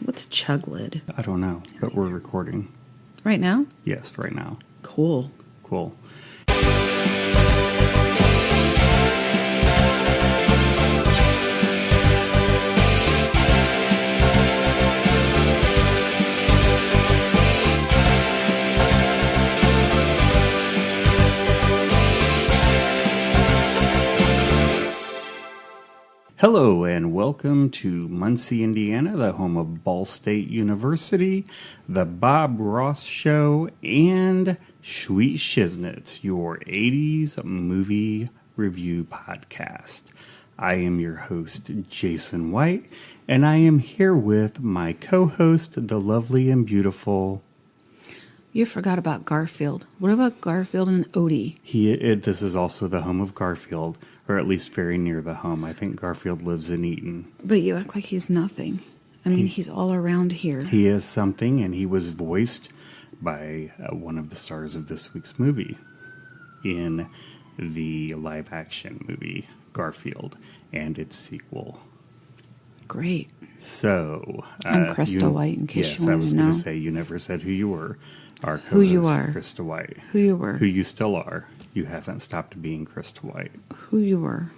What's a chug lid? I don't know, but we're recording. Right now? Yes, right now. Cool. Cool. Hello and welcome to Muncie, Indiana, the home of Ball State University, the Bob Ross Show, and Schweet Shiznitz, your 80s movie review podcast. I am your host, Jason White, and I am here with my co-host, the lovely and beautiful... You forgot about Garfield. What about Garfield and Odie? This is also the home of Garfield, or at least very near the home. I think Garfield lives in Eaton. But you act like he's nothing. I mean, he's all around here. He is something, and he was voiced by one of the stars of this week's movie in the live-action movie, Garfield, and its sequel. Great. So... I'm Krista White, in case you wanted to know. Yes, I was going to say, you never said who you were. Our co-host, who you are. Krista White. Who you were. Who you still are. You haven't stopped being Krista White. Who you were.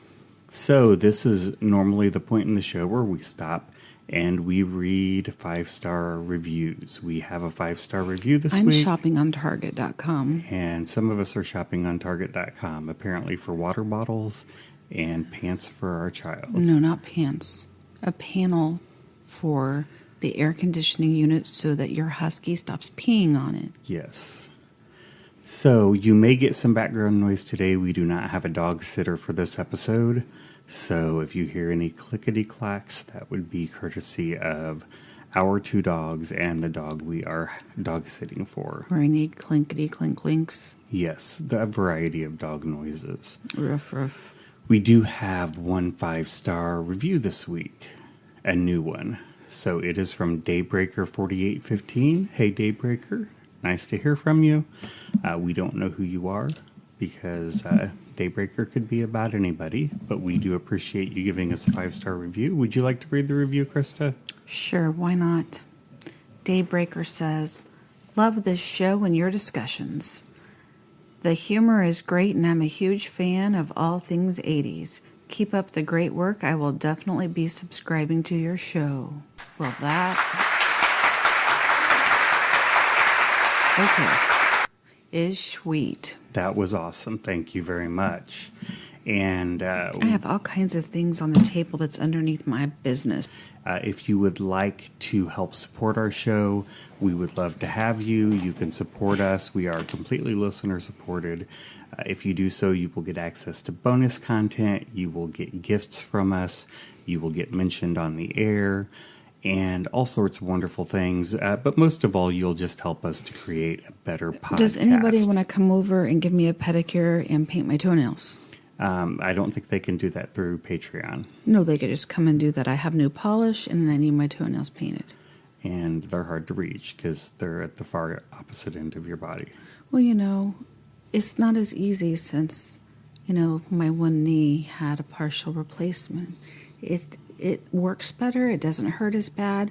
So this is normally the point in the show where we stop and we read 5-star reviews. We have a 5-star review this week. I'm shopping on Target.com. And some of us are shopping on Target.com, apparently for water bottles and pants for our child. No, not pants. A panel for the air conditioning unit so that your husky stops peeing on it. Yes. So you may get some background noise today. We do not have a dog sitter for this episode. So if you hear any clickety-clacks, that would be courtesy of our 2 dogs and the dog we are dog sitting for. Or I need clinkety-clink-clinks. Yes, the variety of dog noises. Ruff, ruff. We do have one 5-star review this week. A new one. So it is from Daybreaker4815. Hey, Daybreaker. Nice to hear from you. We don't know who you are because Daybreaker could be about anybody, but we do appreciate you giving us a 5-star review. Would you like to read the review, Krista? Sure, why not? Daybreaker says, "Love this show and your discussions. The humor is great and I'm a huge fan of all things 80s. Keep up the great work. I will definitely be subscribing to your show." Well, that... Okay. Is Schweet. That was awesome. Thank you very much. And I have all kinds of things on the table that's underneath my business. If you would like to help support our show, we would love to have you. You can support us. We are completely listener supported. If you do so, you will get access to bonus content. You will get gifts from us. You will get mentioned on the air and all sorts of wonderful things. But most of all, you'll just help us to create a better podcast. Does anybody want to come over and give me a pedicure and paint my toenails? I don't think they can do that through Patreon. No, they could just come and do that. I have new polish and I need my toenails painted. And they're hard to reach because they're at the far opposite end of your body. Well, you know, it's not as easy since, you know, my one knee had a partial replacement. It works better. It doesn't hurt as bad.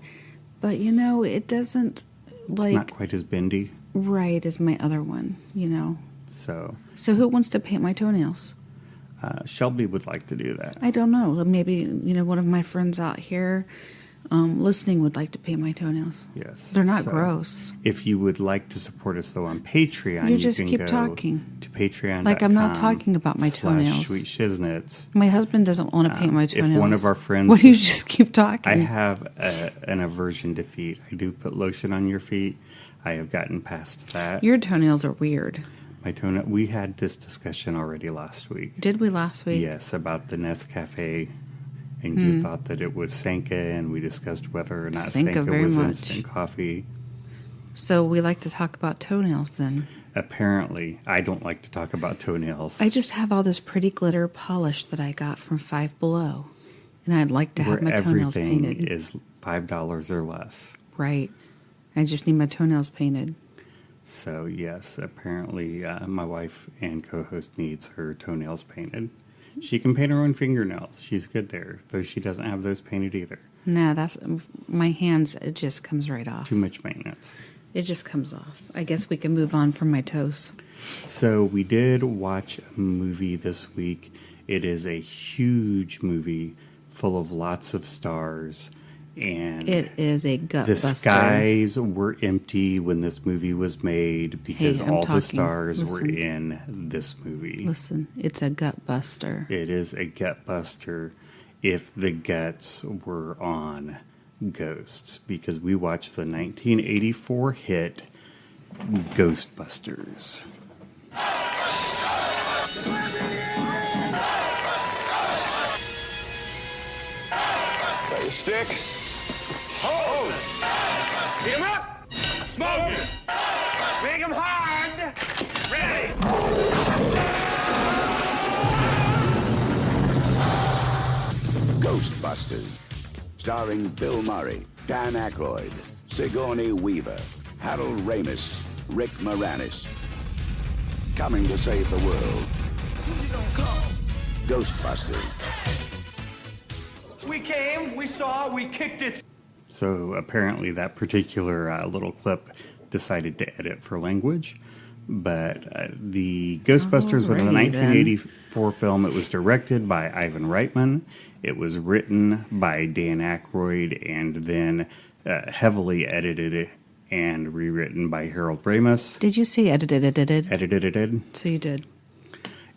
But, you know, it doesn't, like... It's not quite as bendy. Right, as my other one, you know. So who wants to paint my toenails? Shelby would like to do that. I don't know. Maybe, you know, one of my friends out here listening would like to paint my toenails. Yes. They're not gross. If you would like to support us, though, on Patreon, you just can keep go talking. to patreon.com. Like I'm not talking about my toenails. Schweet Shiznitz. My husband doesn't want to paint my toenails. If one of our friends... Why do you just keep talking? I have an aversion to feet. I do put lotion on your feet. I have gotten past that. Your toenails are weird. My toenail. We had this discussion already last week. Did we last week? Yes, about the Nescafe. And you thought that it was Sanka, and we discussed whether or not Sanka was instant coffee. So we like to talk about toenails then. Apparently, I don't like to talk about toenails. I just have all this pretty glitter polish that I got from Five Below. And I'd like to have my toenails painted. Everything is $5 or less. Right. I just need my toenails painted. So, yes, apparently my wife and co-host needs her toenails painted. She can paint her own fingernails. She's good there, though she doesn't have those painted either. Nah, that's my hands. It just comes right off. Too much maintenance. It just comes off. I guess we can move on from my toes. So we did watch a movie this week. It is a huge movie full of lots of stars. And It is a gut the buster. skies were empty when this movie was made because Hey, I'm all the talking. stars were Listen. in this movie. Listen, it's a gut buster. It is a gut buster if the guts were on ghosts, because we watched the 1984 hit Ghostbusters. Got your stick? Hold! Beat 'em up! Smoke it! Make 'em hard! Ready! Ghostbusters, starring Bill Murray, Dan Akroyd, Sigourney Weaver, Harold Ramis, Rick Moranis. Coming to save the world. Ghostbusters. We came, we saw, we kicked it. So apparently that particular little clip decided to edit for language. But the Ghostbusters was a Alrighty, 1984 film. It was directed by Ivan Reitman. It was written by Dan Akroyd and then heavily edited and rewritten by Harold Ramis. Did you say edited? Edited. So you did.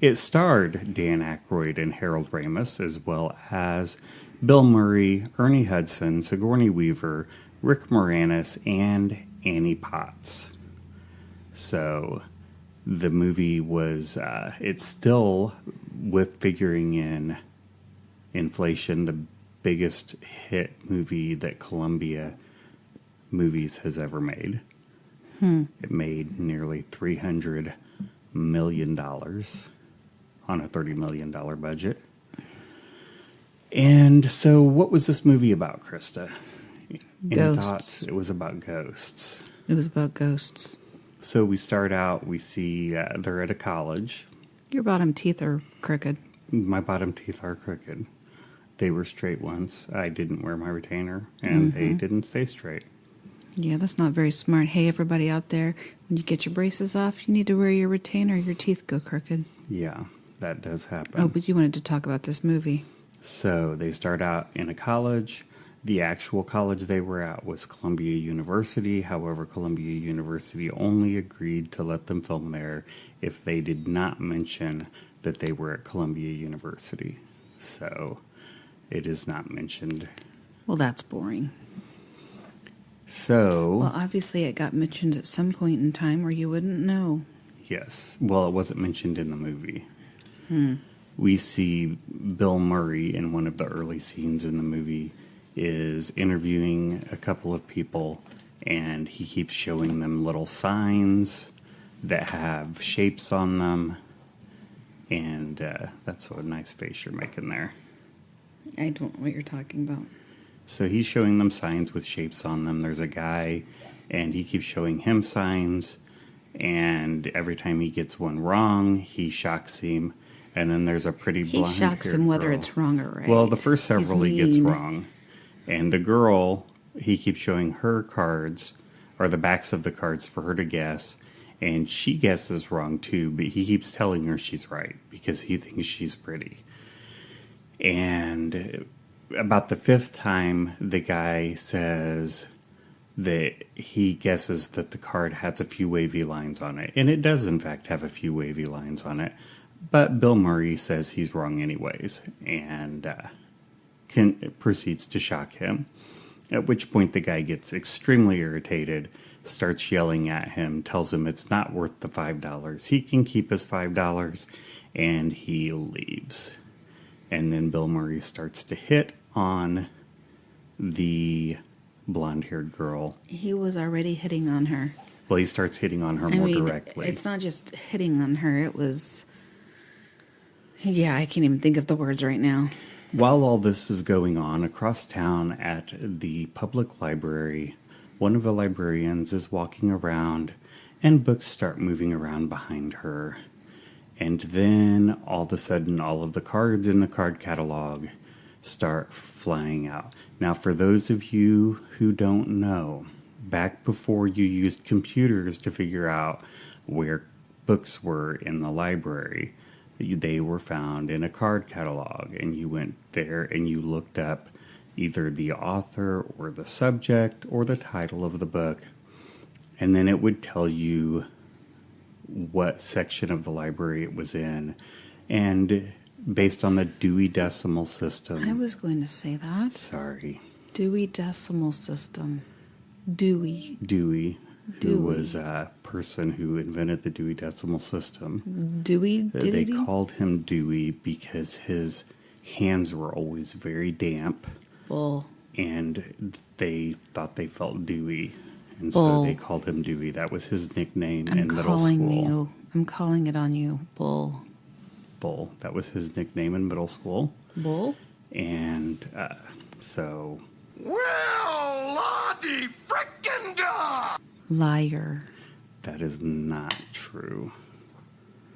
It starred Dan Akroyd and Harold Ramis, as well as Bill Murray, Ernie Hudson, Sigourney Weaver, Rick Moranis, and Annie Potts. So the movie was, it's still, with figuring in inflation, the biggest hit movie that Columbia Movies has ever made. It made nearly $300 million on a $30 million budget. And so what was this movie about, Krista? Any Ghosts. thoughts? It was about ghosts. It was about ghosts. So we start out, we see they're at a college. Your bottom teeth are crooked. My bottom teeth are crooked. They were straight once. I didn't wear my retainer, and they didn't stay straight. Yeah, that's not very smart. Hey, everybody out there, when you get your braces off, you need to wear your retainer. Your teeth go crooked. Yeah, that does happen. Oh, but you wanted to talk about this movie. So they start out in a college. The actual college they were at was Columbia University. However, Columbia University only agreed to let them film there if they did not mention that they were at Columbia University. So it is not mentioned. Well, that's boring. So, Well, obviously it got mentioned at some point in time or you wouldn't know. yes. Well, it wasn't mentioned in the movie. We see Bill Murray in one of the early scenes in the movie is interviewing a couple of people, and he keeps showing them little signs that have shapes on them. And that's a nice face you're making there. I don't know what you're talking about. So he's showing them signs with shapes on them. There's a guy, and he keeps showing him signs. And every time he gets one wrong, he shocks him. And then there's a pretty He blonde shocks him whether girl. it's wrong or right. Well, the first several He's he gets mean. wrong. And the girl, he keeps showing her cards, or the backs of the cards for her to guess. And she guesses wrong too, but he keeps telling her she's right because he thinks she's pretty. And about the fifth time, the guy says that he guesses that the card has a few wavy lines on it. And it does, in fact, have a few wavy lines on it. But Bill Murray says he's wrong anyways, and proceeds to shock him. At which point the guy gets extremely irritated, starts yelling at him, tells him it's not worth the $5. He can keep his $5, and he leaves. And then Bill Murray starts to hit on the blonde-haired girl. He was already hitting on her. Well, he starts hitting on her I more mean, directly. it's not just hitting on her. It was... Yeah, I can't even think of the words right now. While all this is going on, across town at the public library, one of the librarians is walking around, and books start moving around behind her. And then, all of a sudden, all of the cards in the card catalog start flying out. Now, for those of you who don't know, back before you used computers to figure out where books were in the library, they were found in a card catalog, and you went there and you looked up either the author or the subject or the title of the book, and then it would tell you what section of the library it was in, and based on the Dewey Decimal System. I was going to say that. Sorry. Dewey Decimal System. Dewey. Who was a person who invented the Dewey Decimal System. Dewey? They called him Dewey because his hands were always very damp. Bull. And they thought they felt dewy. And Bull. so they called him Dewey. That was his nickname in middle school. I'm calling it on you, Bull. Bull. That was his nickname in middle school. Bull? And so... Well, Lottie frickin' da! Liar. That is not true.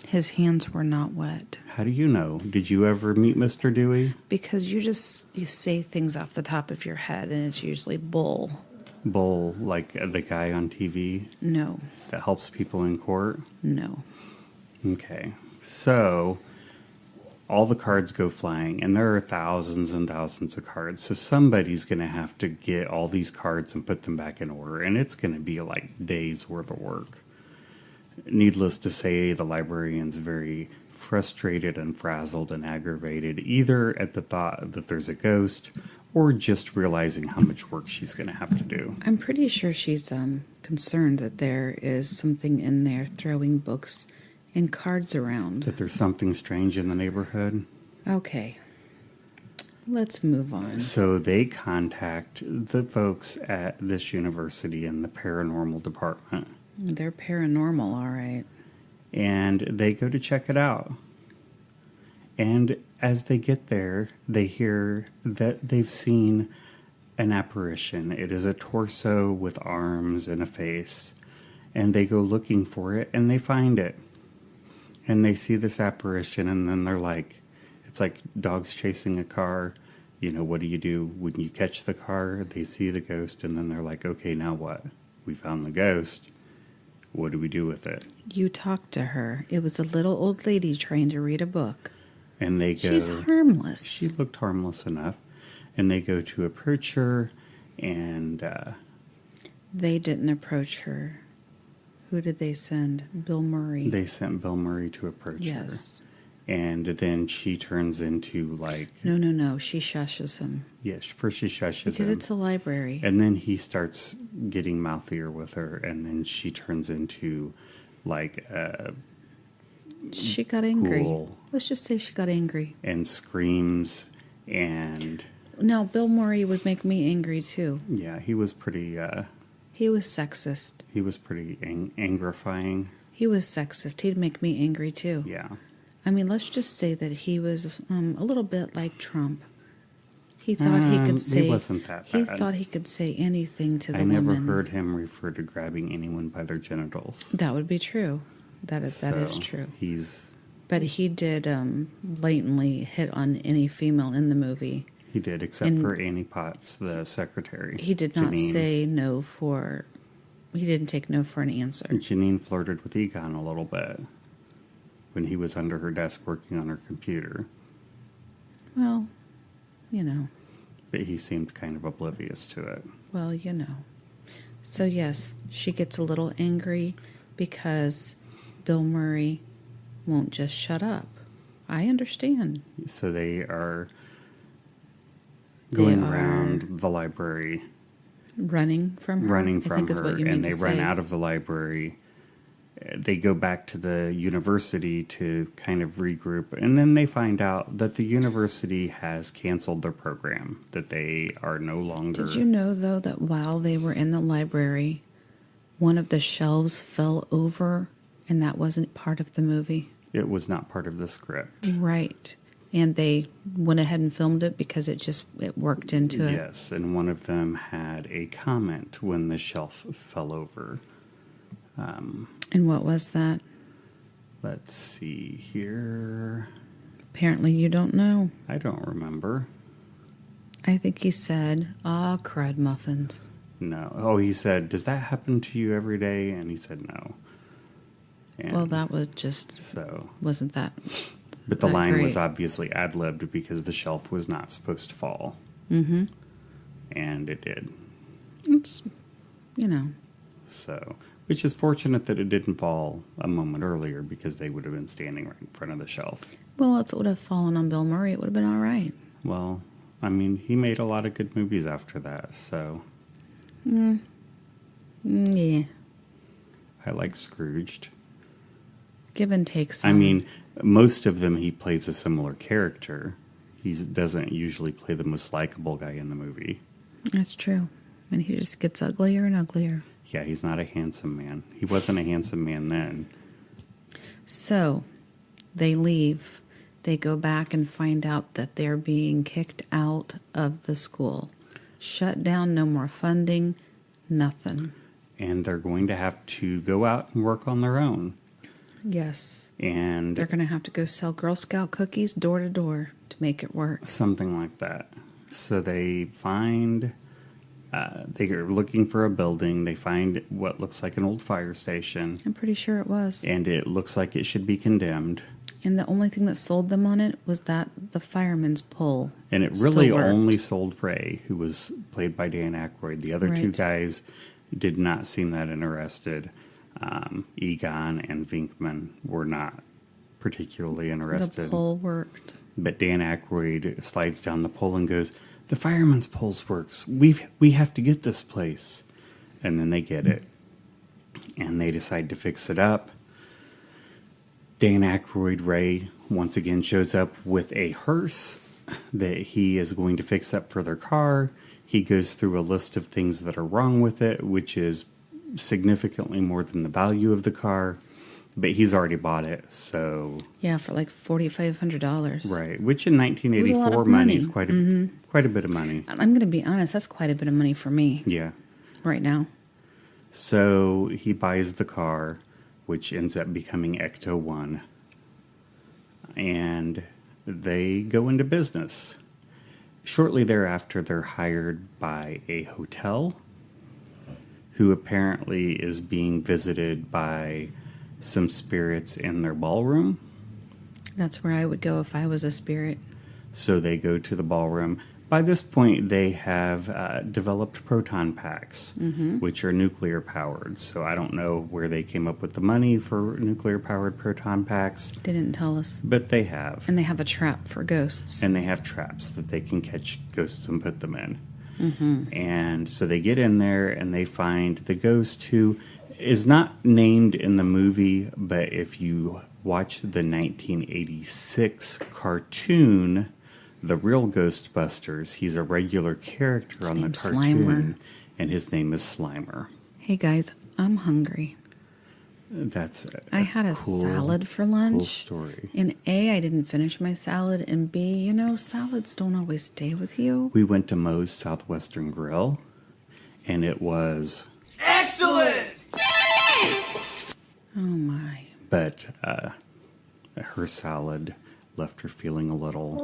His hands were not wet. How do you know? Did you ever meet Mr. Dewey? Because you say things off the top of your head, and it's usually Bull. Bull, like the guy on TV? No. That helps people in court? No. Okay. So, all the cards go flying, and there are thousands and thousands of cards. So somebody's going to have to get all these cards and put them back in order, and it's going to be like days worth of work. Needless to say, the librarian's very frustrated and frazzled and aggravated, either at the thought that there's a ghost or just realizing how much work she's going to have to do. I'm pretty sure she's concerned that there is something in there throwing books and cards around. That there's something strange in the neighborhood. Okay. Let's move on. So they contact the folks at this university in the paranormal department. They're paranormal, all right. And they go to check it out. And as they get there, they hear that they've seen an apparition. It is a torso with arms and a face. And they go looking for it, and they find it. And they see this apparition, and then they're like, it's like dogs chasing a car. You know, what do you do when you catch the car? They see the ghost, and then they're like, okay, now what? We found the ghost. What do we do with it? You talked to her. It was a little old lady trying to read a book. And they go... She's harmless. She looked harmless enough. And they go to approach her, and... they didn't approach her. Who did they send? Bill Murray. They sent Bill Murray to approach her. Yes. And then she turns into, like... No. She shushes him. Yes, first she shushes him. Because it's a library. And then he starts getting mouthier with her, and then she turns into, like, she got angry. Cool. Let's just say she got angry. And screams, and... No, Bill Murray would make me angry, too. Yeah, he was pretty... he was sexist. He was pretty angrifying. He was sexist. He'd make me angry, too. Yeah. I mean, let's just say that he was a little bit like Trump. He thought he could say... He wasn't that bad. He thought he could say anything to the woman. I never heard him refer to grabbing anyone by their genitals. That would be true. That is true. But he did blatantly hit on any female in the movie. He did, except for Annie Potts, the secretary. He did not say no for... He didn't take no for an answer. Janine flirted with Egon a little bit when he was under her desk working on her computer. Well, you know. But he seemed kind of oblivious to it. Well, you know. So, yes, she gets a little angry because Bill Murray won't just shut up. I understand. So they are going around the library. Running from her? Running from her. What you mean and they run out of the library. They go back to the university to kind of regroup. And then they find out that the university has canceled their program. That they are no longer... Did you know, though, that while they were in the library, one of the shelves fell over, and that wasn't part of the movie? It was not part of the script. Right. And they went ahead and filmed it because it worked into it. Yes, and one of them had a comment when the shelf fell over. And what was that? Let's see here. Apparently you don't know. I don't remember. I think he said, crud muffins. No. Oh, he said, does that happen to you every day? And he said no. And Well, that was just, so. wasn't that But the that line was great. obviously ad-libbed because the shelf was not supposed to fall. Mm-hmm. And it did. It's, you know. So, which is fortunate that it didn't fall a moment earlier because they would have been standing right in front of the shelf. Well, if it would have fallen on Bill Murray, it would have been all right. Well, I mean, he made a lot of good movies after that, so. Yeah. I like Scrooged. Give and take some. I mean, most of them he plays a similar character. He doesn't usually play the most likable guy in the movie. That's true. And he just gets uglier and uglier. Yeah, he's not a handsome man. He wasn't a handsome man then. So, they leave. They go back and find out that they're being kicked out of the school. Shut down, no more funding, nothing. And they're going to have to go out and work on their own. Yes. And They're going to have to go sell Girl Scout cookies door to door to make it work. something like that. So they find, they are looking for a building. They find what looks like an old fire station. I'm pretty sure it was. And it looks like it should be condemned. And the only thing that sold them on it was that the fireman's pole. And it still really worked. only sold Ray, who was played by Dan Akroyd. The other two Right. guys did not seem that interested. Egon and Vinkman were not particularly interested. The pole worked. But Dan Akroyd slides down the pole and goes, "The fireman's poles works. We have to get this place." And then they get it. And they decide to fix it up. Dan Akroyd, Ray, once again shows up with a hearse that he is going to fix up for their car. He goes through a list of things that are wrong with it, which is significantly more than the value of the car. But he's already bought it, so... Yeah, for like $4,500. Right, which in It was a lot 1984 of money money. is quite a bit of money. I'm going to be honest, that's quite a bit of money for me Yeah. right now. So he buys the car, which ends up becoming Ecto 1. And they go into business. Shortly thereafter, they're hired by a hotel who apparently is being visited by some spirits in their ballroom. That's where I would go if I was a spirit. So they go to the ballroom. By this point, they have developed proton packs, which are nuclear powered. So I don't know where they came up with the money for nuclear powered proton packs, They didn't tell us. but they have. And they have a trap for ghosts. And they have traps that they can catch ghosts and put them in. And so they get in there and they find the ghost who is not named in the movie, but if you watch the 1986 cartoon, The Real Ghostbusters, he's a regular character on the name's cartoon, Slimer. and his name is Slimer. Hey guys, I'm hungry. That's I had a cool, salad for cool lunch. story. And A, I didn't finish my salad. And B, you know, salads don't always stay with you. We went to Moe's Southwestern Grill, and it was, Excellent! Oh my. but her salad left her feeling a little.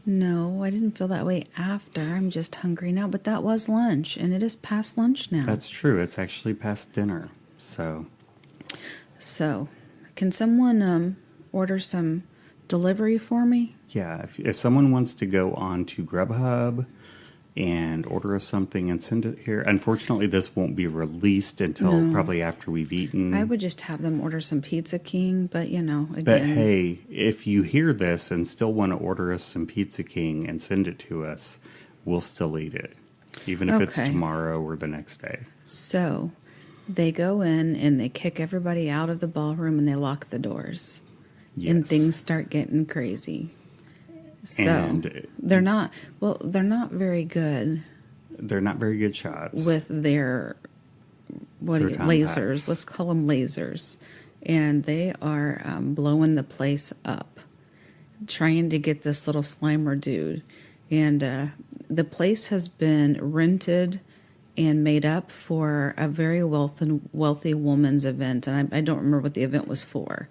No, I didn't feel that way after. I'm just hungry now. But that was lunch. And it is past lunch now. That's true. It's actually past dinner. So, So, can someone order some delivery for me? yeah, if someone wants to go on to Grubhub and order us something and send it here, unfortunately, this won't be released until No. probably after we've eaten. I would just have them order some Pizza King, but you know, again. But hey, if you hear this and still want to order us some Pizza King and send it to us, we'll still eat it, even if it's Okay. tomorrow or the next day. So, they go in and they kick everybody out of the ballroom and they lock the doors. And Yes. things start getting crazy. So, And they're not very good they're not very good shots. with their Proton lasers. packs. Let's call them lasers. And they are blowing the place up, trying to get this little Slimer dude. And the place has been rented and made up for a very wealthy woman's event. And I don't remember what the event was for.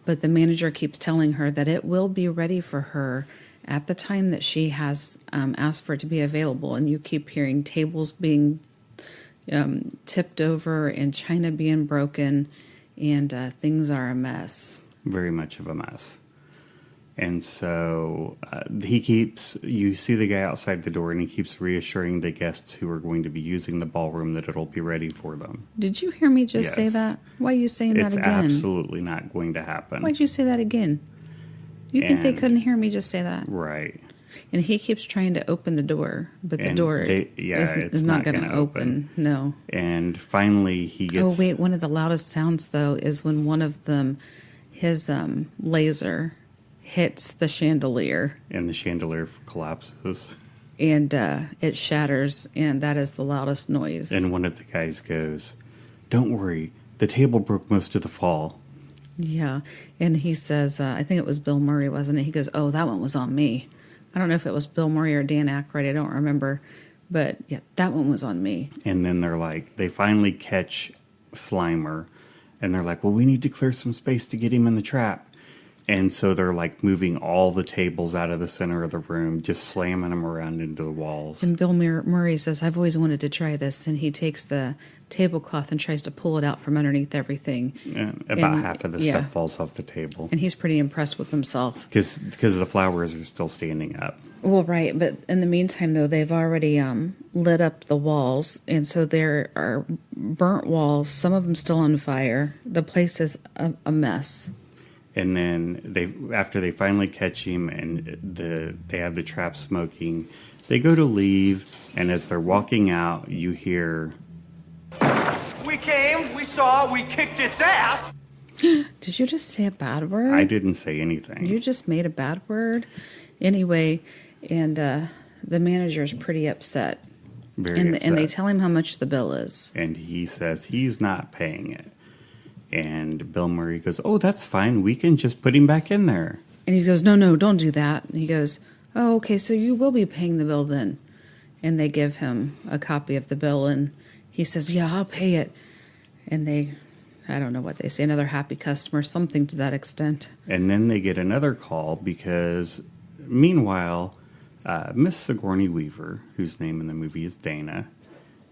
But the manager keeps telling her that it will be ready for her at the time that she has asked for it to be available, and you keep hearing tables being tipped over and china being broken, and things are a mess. Very much of a mess. And so you see the guy outside the door, and he keeps reassuring the guests who are going to be using the ballroom that it'll be ready for them. Did you hear me just say Yes. that? Why are you saying that It's again? absolutely not going to happen. Why'd you say that again? You think they And- couldn't hear me just say that? Right. And he keeps trying to open the door, but the And door it's is not not going to gonna open. No. And finally, he Oh, gets... wait. One of the loudest sounds, though, is when one of them, his laser hits the chandelier, And the chandelier collapses. and it shatters, and that is the loudest noise. And one of the guys goes, "Don't worry, the table broke most of the fall." Yeah. And he says, I think it was Bill Murray, wasn't it? He goes, oh, that one was on me. I don't know if it was Bill Murray or Dan Akroyd. I don't remember. But, yeah, that one was on me. And then they finally catch Slimer. And they're like, well, we need to clear some space to get him in the trap. And so they're moving all the tables out of the center of the room, just slamming them around into the walls. And Bill Murray says, I've always wanted to try this. And he takes the tablecloth and tries to pull it out from underneath everything. And about and- half of the yeah. stuff falls off the table. And he's pretty impressed with himself. Because the flowers are still standing up. Well, right. But in the meantime, though, they've already lit up the walls. And so there are burnt walls, some of them still on fire. The place is a mess. And then after they finally catch him and they have the trap smoking, they go to leave. And as they're walking out, you hear... We came, we saw, we kicked its ass. Did you just say a bad word? I didn't say anything. You just made a bad word? Anyway, and the manager's pretty upset. Very And upset. they tell him how much the bill is. And he says he's not paying it. And Bill Murray goes, oh, that's fine. We can just put him back in there. And he goes, no, don't do that. And he goes, oh, okay, so you will be paying the bill then. And they give him a copy of the bill, and he says, yeah, I'll pay it. And I don't know what they say, another happy customer, something to that extent. And then they get another call because, meanwhile, Miss Sigourney Weaver, whose name in the movie is Dana,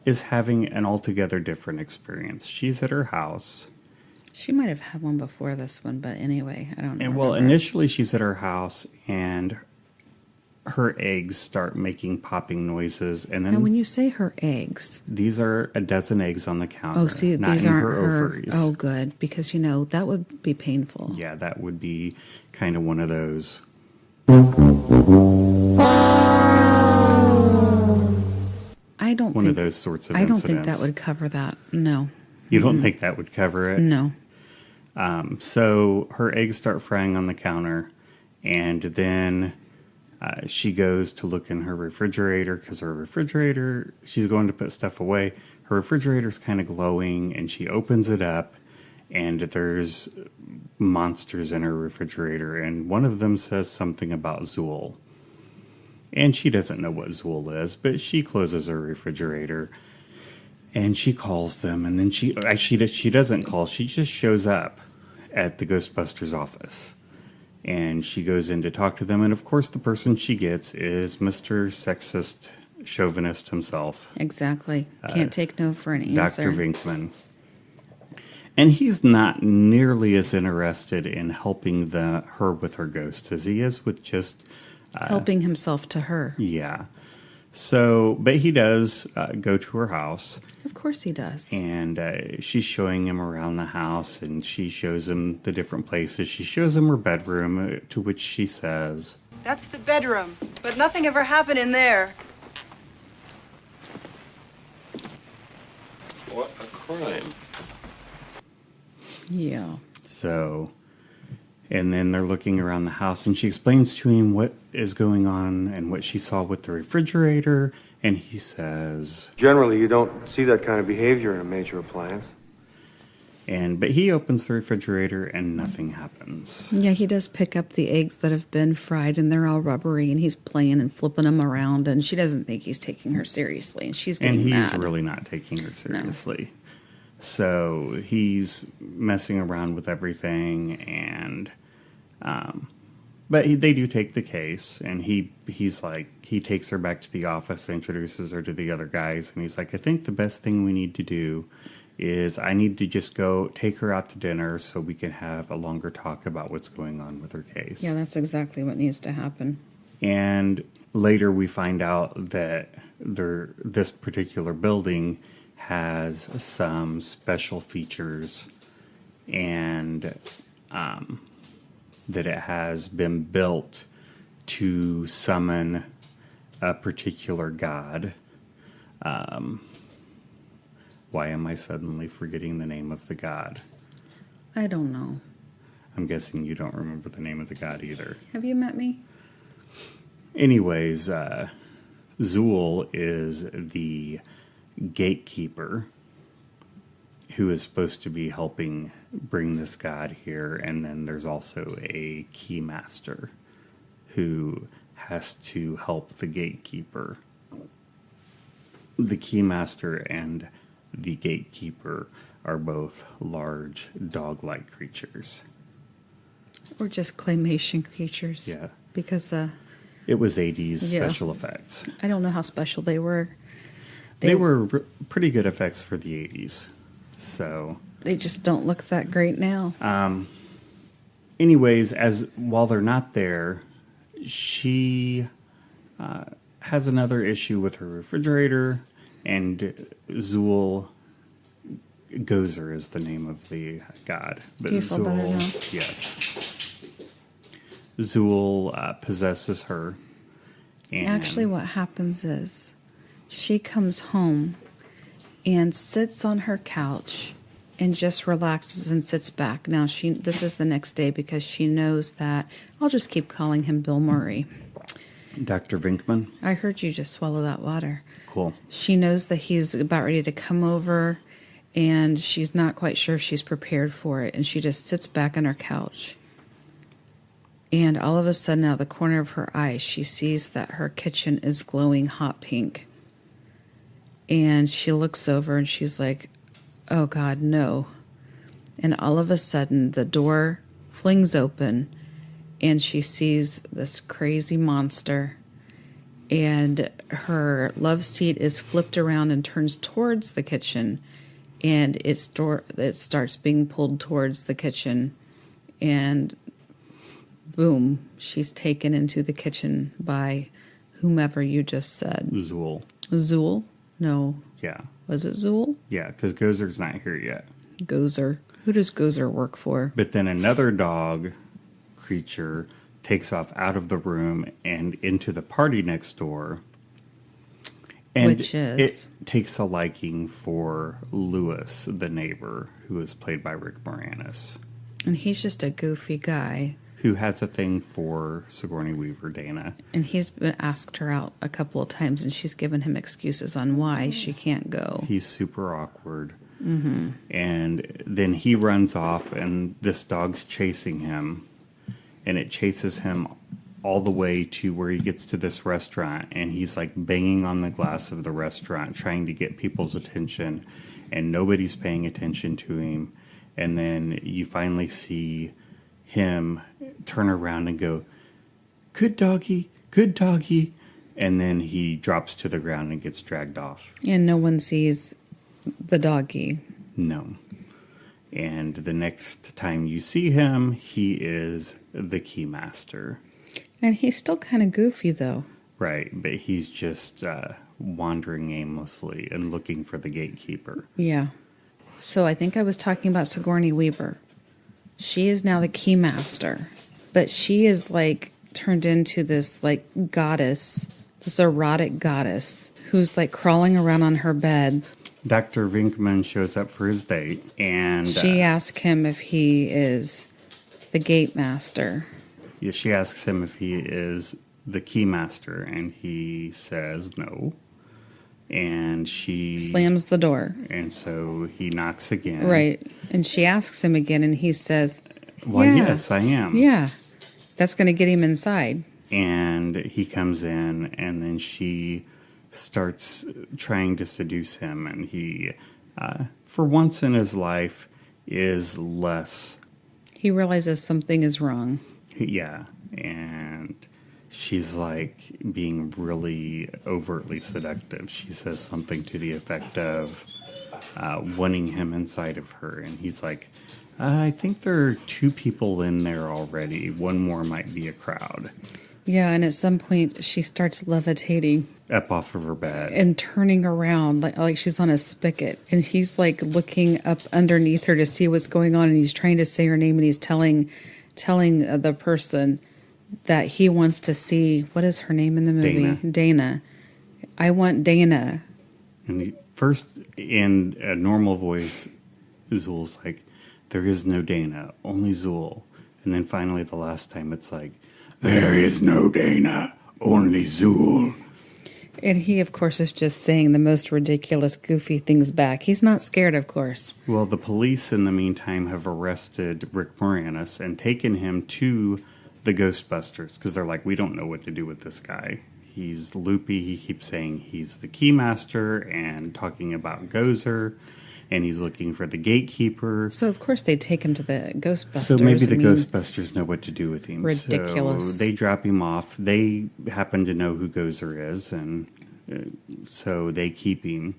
is having an altogether different experience. She's at her house. She might have had one before this one, but anyway, I don't know. And well, initially she's at her house, and her eggs start making popping noises. And Now, then when you say her eggs, these are a dozen eggs on the counter. oh, see, not these in aren't her ovaries. Oh, good, because, that would be painful. Yeah, that would be kind of one of those. I don't One think of those sorts of I don't incidents. think that would cover that. No. You don't think that would cover it? No. So her eggs start frying on the counter, and then she goes to look in her refrigerator because she's going to put stuff away. Her refrigerator's kind of glowing, and she opens it up, and there's monsters in her refrigerator, and one of them says something about Zool. And she doesn't know what Zool is, but she closes her refrigerator. And she calls them, and then she doesn't call. She just shows up at the Ghostbusters office. And she goes in to talk to them, and of course the person she gets is Mr. Sexist Chauvinist himself, Exactly. Can't take no for an answer. Dr. Vinkman. And he's not nearly as interested in helping her with her ghosts as he is with just... Helping himself to her. Yeah. So, but he does go to her house. Of course he does. And she's showing him around the house, and she shows him the different places. She shows him her bedroom, to which she says, That's the bedroom, but nothing ever happened in there. What a crime. Yeah. so. And then they're looking around the house, and she explains to him what is going on and what she saw with the refrigerator. And he says, Generally, you don't see that kind of behavior in a major appliance. but he opens the refrigerator, and nothing happens. Yeah, he does pick up the eggs that have been fried, and they're all rubbery, and he's playing and flipping them around, and she doesn't think he's taking her seriously, and she's getting And he's mad. really not taking her seriously. So he's messing around with everything, and But they do take the case, and he's like, he takes her back to the office, introduces her to the other guys, and he's like, I think the best thing we need to do is I need to just go take her out to dinner so we can have a longer talk about what's going on with her case. Yeah, that's exactly what needs to happen. And later we find out that this particular building has some special features, and that it has been built to summon a particular god. Why am I suddenly forgetting the name of the god? I don't know. I'm guessing you don't remember the name of the god either. Have you met me? Anyways, Zool is the gatekeeper who is supposed to be helping bring this god here, and then there's also a keymaster who has to help the gatekeeper. The keymaster and the gatekeeper are both large dog-like creatures. Or just claymation creatures. Yeah. Because It was 80s Yeah. special effects. I don't know how special they were. They were pretty good effects for the 80s. So, They just don't look that great now. anyways, while they're not there, she has another issue with her refrigerator, and Zool, Gozer is the name of the god. But Do you feel better now? Yes. Zool possesses her. And Actually, what happens is she comes home and sits on her couch and just relaxes and sits back. Now, this is the next day because she knows that I'll just keep calling him Bill Murray. Dr. Vinkman. I heard you just swallow that water. Cool. She knows that he's about ready to come over, and she's not quite sure if she's prepared for it, and she just sits back on her couch. And all of a sudden, out of the corner of her eye, she sees that her kitchen is glowing hot pink. And she looks over and she's like, oh God, no. And all of a sudden, the door flings open and she sees this crazy monster. And her love seat is flipped around and turns towards the kitchen. And it starts being pulled towards the kitchen. And boom, she's taken into the kitchen by whomever you just said. Zool. Zool? No. Yeah. Was it Zool? Yeah, because Gozer's not here yet. Gozer. Who does Gozer work for? But then another dog creature takes off out of the room and into the party next door. And Which is? It takes a liking for Lewis, the neighbor, who is played by Rick Moranis. And he's just a goofy guy. Who has a thing for Sigourney Weaver, Dana. And he's been asked her out a couple of times, and she's given him excuses on why she can't go. He's super awkward. Mm-hmm. And then he runs off, and this dog's chasing him. And it chases him all the way to where he gets to this restaurant. And he's like banging on the glass of the restaurant, trying to get people's attention. And nobody's paying attention to him. And then you finally see him turn around and go, good doggy, and then he drops to the ground and gets dragged off. And no one sees the doggy. No. And the next time you see him, he is the keymaster. And he's still kind of goofy, though. Right, but he's just wandering aimlessly and looking for the gatekeeper. Yeah. So I think I was talking about Sigourney Weaver. She is now the keymaster, but she is like turned into this like goddess, this erotic goddess who's like crawling around on her bed. Dr. Vinkman shows up for his date, and She asks him if he is the gate master. yeah, she asks him if he is the keymaster, and he says no. And she Slams the door. And so he knocks again. Right. And she asks him again, and he says, Why, yeah. yes, I am. Yeah. That's going to get him inside. And he comes in, and then she starts trying to seduce him. And he, for once in his life, is less. He realizes something is wrong. Yeah. and she's like being really overtly seductive. She says something to the effect of wanting him inside of her, and he's like, I think there are 2 people in there already. One more might be a crowd. Yeah, and at some point she starts levitating Up off of her bed. and turning around like she's on a spigot, and he's like looking up underneath her to see what's going on, and he's trying to say her name, and he's telling the person that he wants to see, what is her name in the movie? Dana. I want Dana. And first, in a normal voice, Zool's like, there is no Dana, only Zool. And then finally, the last time, it's like, there is no Dana, only Zool. And he, of course, is just saying the most ridiculous, goofy things back. He's not scared, of course. Well, the police, in the meantime, have arrested Rick Moranis and taken him to the Ghostbusters, because they're like, we don't know what to do with this guy. He's loopy. He keeps saying he's the keymaster and talking about Gozer, and he's looking for the gatekeeper. So, of course, they take him to the Ghostbusters. So maybe the Ghostbusters know what to do with him. Ridiculous. So they drop him off. They happen to know who Gozer is, and so they keep him.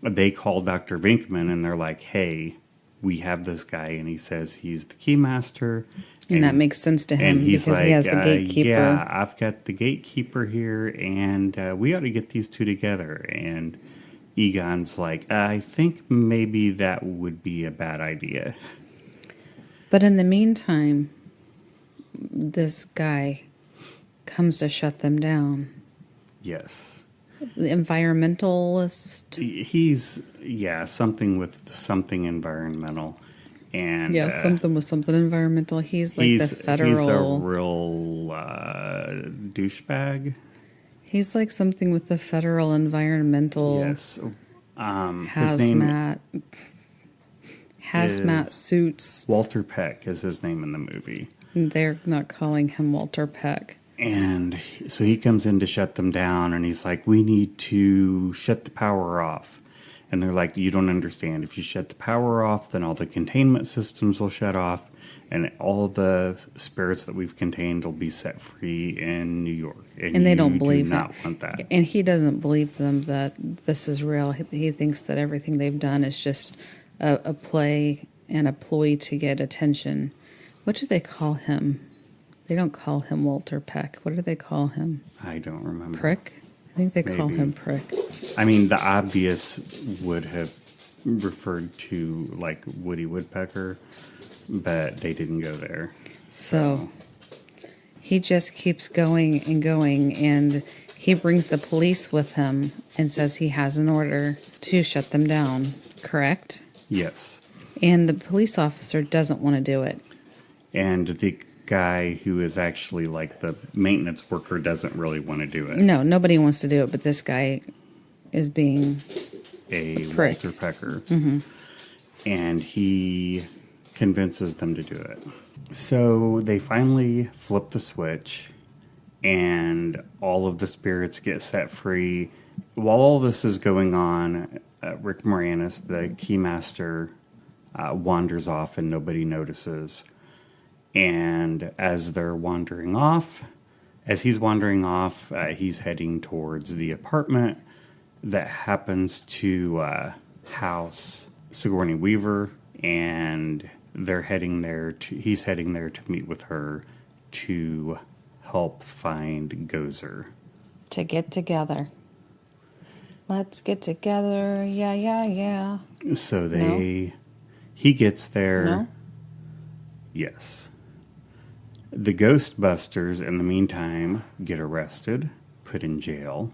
They call Dr. Vinkman, and they're like, hey, we have this guy, and he says he's the keymaster. And that makes sense to him because he has the gatekeeper. Yeah, I've got the gatekeeper here, and we ought to get these 2 together. And Egon's like, I think maybe that would be a bad idea. But in the meantime, this guy comes to shut them down. Yes. The environmentalist. He's, something with something environmental. And Yeah, something with something environmental. He's like the federal. He's a real douchebag. He's like something with the federal environmental. Yes. Hazmat suits. Walter Peck is his name in the movie. They're not calling him Walter Peck. And so he comes in to shut them down, and he's like, we need to shut the power off. And they're like, you don't understand. If you shut the power off, then all the containment systems will shut off, and all the spirits that we've contained will be set free in New York. And they don't believe do not want that. And he doesn't believe them that this is real. He thinks that everything they've done is just a play and a ploy to get attention. What do they call him? They don't call him Walter Peck. What do they call him? I don't remember. Prick? I think they call Maybe. him Prick. I mean, the obvious would have referred to, like, Woody Woodpecker, but they didn't go there. So he just keeps going, and he brings the police with him and says he has an order to shut them down, correct? Yes. And the police officer doesn't want to do it. And the guy who is actually like the maintenance worker doesn't really want to do it. No, nobody wants to do it, but this guy is being a prick. Walter Pecker. Mm-hmm. And he convinces them to do it. So they finally flip the switch, and all of the spirits get set free. While all this is going on, Rick Moranis, the keymaster, wanders off and nobody notices. And as they're wandering off, he's heading towards the apartment that happens to house Sigourney Weaver, and they're heading there. He's heading there to meet with her to help find Gozer. To get together. Let's get together. Yeah, yeah, yeah. So he gets there. No? Yes. The Ghostbusters, in the meantime, get arrested, put in jail,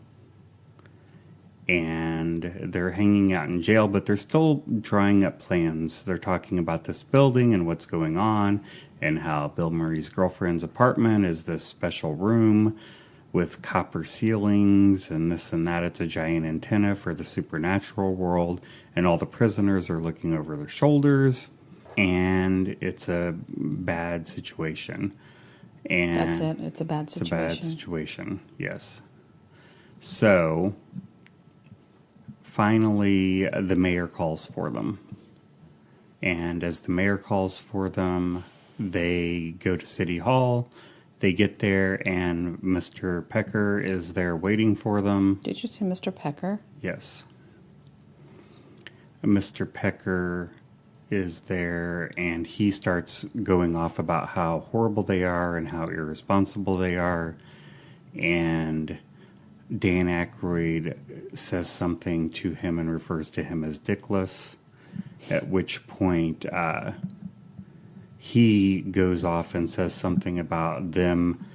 and they're hanging out in jail, but they're still drawing up plans. They're talking about this building and what's going on, and how Bill Murray's girlfriend's apartment is this special room with copper ceilings and this and that. It's a giant antenna for the supernatural world, and all the prisoners are looking over their shoulders, and it's a bad situation. And that's it. It's a bad situation. It's a bad situation, yes. So, finally, the mayor calls for them. And as the mayor calls for them, they go to City Hall, They get there, and Mr. Pecker is there waiting for them. Did you say Mr. Pecker? Yes. Mr. Pecker is there, and he starts going off about how horrible they are and how irresponsible they are. And Dan Akroyd says something to him and refers to him as dickless, at which point he goes off and says something about them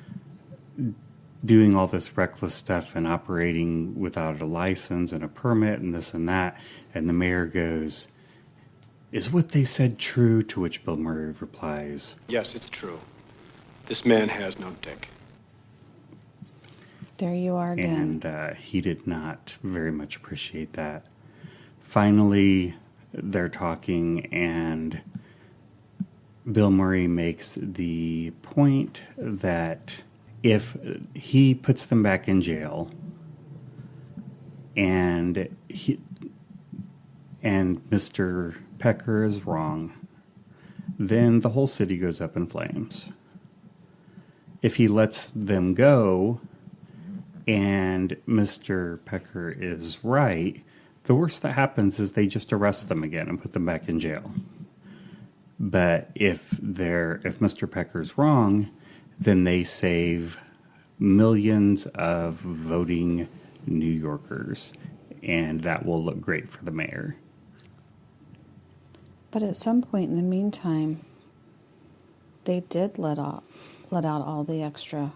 doing all this reckless stuff and operating without a license and a permit and this and that. And the mayor goes, "Is what they said true?" To which Bill Murray replies, Yes, it's true. This man has no dick. There you are again. and he did not very much appreciate that. Finally, they're talking, and Bill Murray makes the point that if he puts them back in jail and Mr. Pecker is wrong, then the whole city goes up in flames. If he lets them go and Mr. Pecker is right, the worst that happens is they just arrest them again and put them back in jail. But if Mr. Pecker's wrong, then they save millions of voting New Yorkers, and that will look great for the mayor. But at some point in the meantime, they did let out all the extra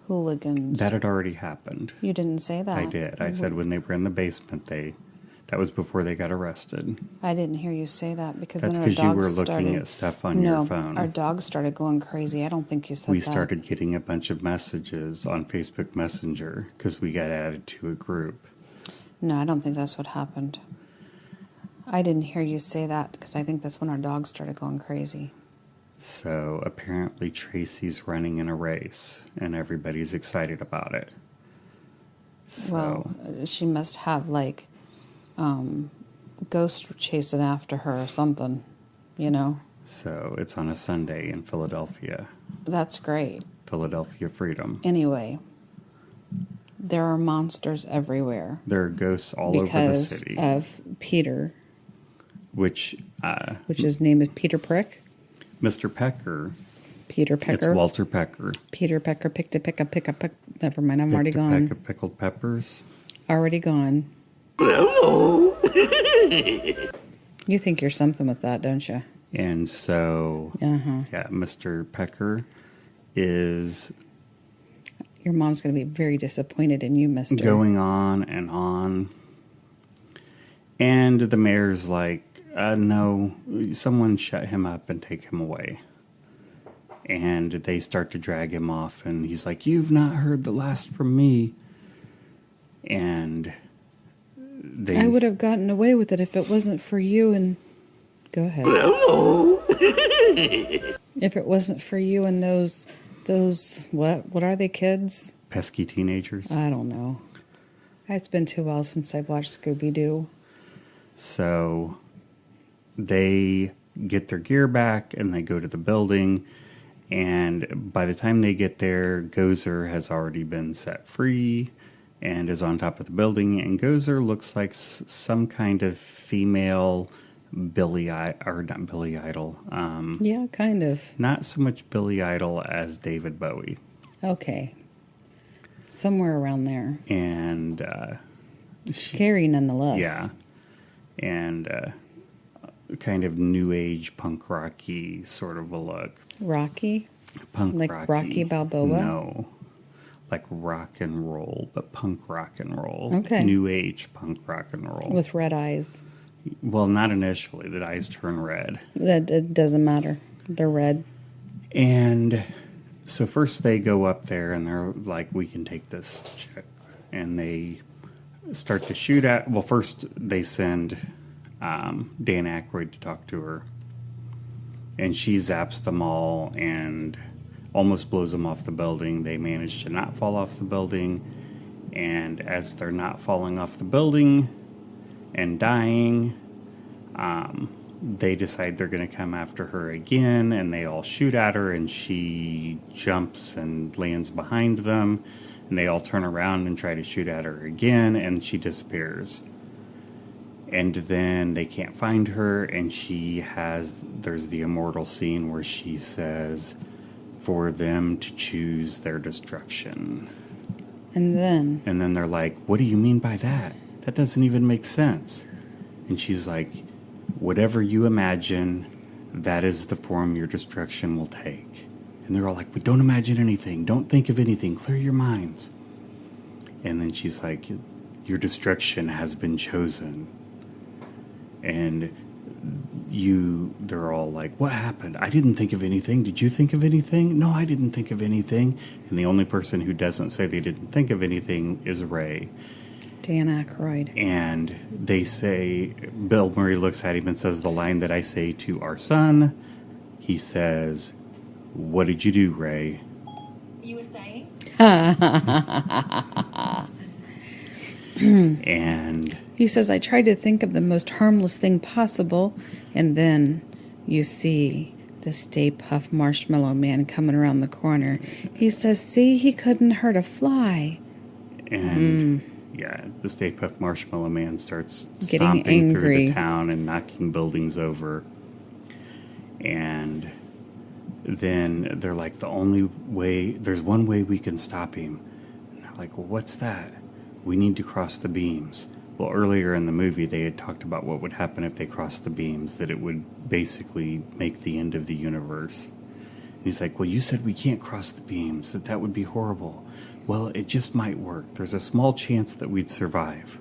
hooligans. That had already happened. You didn't say that. I did. I said when they were in the basement, that was before they got arrested. I didn't hear you say that because That's then our because you were dogs looking started, at stuff on your phone. Our dogs started going crazy. I don't think you said We that. started getting a bunch of messages on Facebook Messenger because we got added to a group. No, I don't think that's what happened. I didn't hear you say that because I think that's when our dogs started going crazy. So apparently Tracy's running in a race, and everybody's excited about it. So, Well, she must have like ghosts chasing after her or something, you know. so it's on a Sunday in Philadelphia. That's great. Philadelphia Freedom. Anyway, there are monsters everywhere There are ghosts all over the because city. of Peter, Which his name is Peter Prick. Mr. Pecker, Peter it's Pecker. Walter Pecker. Peter Pecker picked a pick a pick a pick. Never mind, I'm already Picked a gone. peck of pickled peppers. Already gone. You think you're something with that, don't you? And so, yeah, Mr. Pecker is Your mom's going to be very disappointed in you, mister. going on. And the mayor's like, no, someone shut him up and take him away. And they start to drag him off, and he's like, "You've not heard the last from me." And I would have gotten away with it if it wasn't for you and... Go ahead. If it wasn't for you and those what are they, kids? pesky teenagers. I don't know. It's been too long since I've watched Scooby-Doo. So they get their gear back and they go to the building. And by the time they get there, Gozer has already been set free and is on top of the building. And Gozer looks like some kind of female not Billy Idol. Yeah, kind of. Not so much Billy Idol as David Bowie. Okay. Somewhere around there. And Scary nonetheless. yeah. And kind of new age punk rocky sort of a look. Rocky? Punk Like Rocky Balboa? No. Like rock and roll, but punk rock and roll. Okay. New age punk rock and roll. With red eyes. Well, not initially. The eyes turn red. That it doesn't matter. They're red. And so first they go up there and they're like, we can take this chick. And they start to shoot at... Well, first they send Dan Akroyd to talk to her. And she zaps them all and almost blows them off the building. They manage to not fall off the building. And as they're not falling off the building and dying, they decide they're going to come after her again, and they all shoot at her, and she jumps and lands behind them, and they all turn around and try to shoot at her again, and she disappears. And then they can't find her, and there's the immortal scene where she says, for them to choose their destruction. And then they're like, what do you mean by that? That doesn't even make sense. And she's like, whatever you imagine, that is the form your destruction will take. And they're all like, but don't imagine anything. Don't think of anything. Clear your minds. And then she's like, your destruction has been chosen. And they're all like, what happened? I didn't think of anything. Did you think of anything? No, I didn't think of anything. And the only person who doesn't say they didn't think of anything is Ray. Dan Akroyd. And they say, Bill Murray looks at him and says the line that I say to our son. He says, what did you do, Ray? You were saying? And He says, I tried to think of the most harmless thing possible, and then you see the Stay Puft Marshmallow Man coming around the corner. He says, see, he couldn't hurt a fly. And yeah, the Stay Puft Marshmallow Man starts Getting stomping through angry. the town and knocking buildings over. And then they're like, there's one way we can stop him. And they're like, well, what's that? We need to cross the beams. Well, earlier in the movie, they had talked about what would happen if they crossed the beams, that it would basically make the end of the universe. And he's like, well, you said we can't cross the beams, that would be horrible. Well, it just might work. There's a small chance that we'd survive.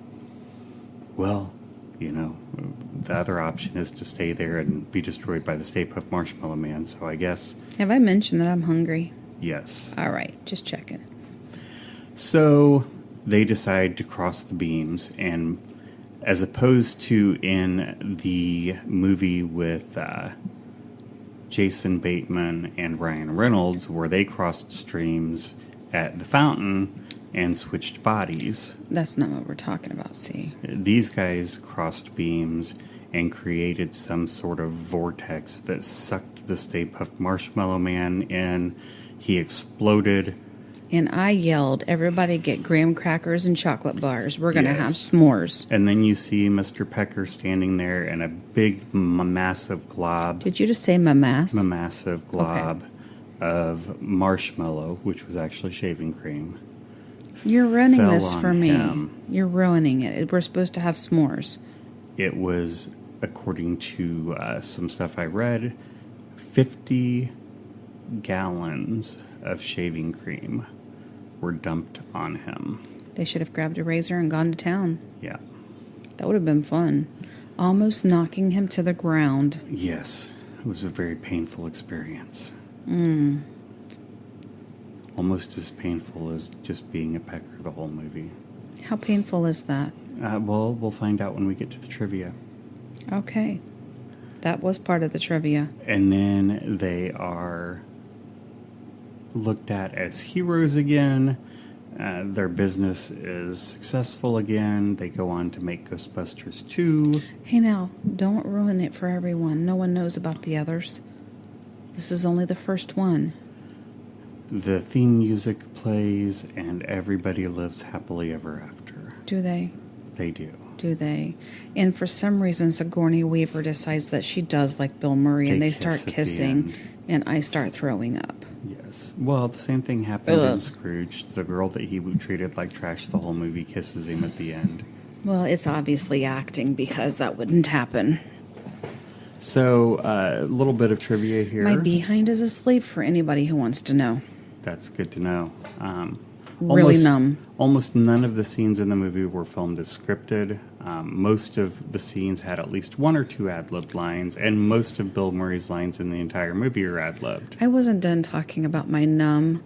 Well, the other option is to stay there and be destroyed by the Stay Puft Marshmallow Man, so I guess... Have I mentioned that I'm hungry? Yes. All right, just checking. So they decide to cross the beams, and as opposed to in the movie with Jason Bateman and Ryan Reynolds, where they crossed streams at the fountain and switched bodies. That's not what we're talking about, see. These guys crossed beams and created some sort of vortex that sucked the Stay Puft Marshmallow Man in. He exploded. And I yelled, everybody get graham crackers and chocolate bars. We're going to have Yes. s'mores. And then you see Mr. Pecker standing there in a big, massive glob. Did you just say mamass? A massive glob of marshmallow, which was actually shaving cream. You're ruining fell this on for me. him. You're ruining it. We're supposed to have s'mores. It was, according to some stuff I read, 50 gallons of shaving cream were dumped on him. They should have grabbed a razor and gone to town. Yeah. That would have been fun. Almost knocking him to the ground. Yes. It was a very painful experience. Mm. Almost as painful as just being a pecker the whole movie. How painful is that? Well, we'll find out when we get to the trivia. Okay. That was part of the trivia. And then they are looked at as heroes again. Their business is successful again. They go on to make Ghostbusters 2. Hey now, don't ruin it for everyone. No one knows about the others. This is only the first one. The theme music plays and everybody lives happily ever after. Do they? They do. Do they? And for some reason, Sigourney Weaver decides that she does like Bill Murray, and they start kiss at the kissing, end. and I start throwing up. Yes. Well, the same thing happened in Ugh. Scrooge. The girl that he treated like trash the whole movie kisses him at the end. Well, it's obviously acting because that wouldn't happen. So, a little bit of trivia here. My behind is asleep for anybody who wants to know. That's good to know. Really numb. Almost none of the scenes in the movie were filmed as scripted. Most of the scenes had at least one or two ad-libbed lines, and most of Bill Murray's lines in the entire movie are ad-libbed. I wasn't done talking about my numb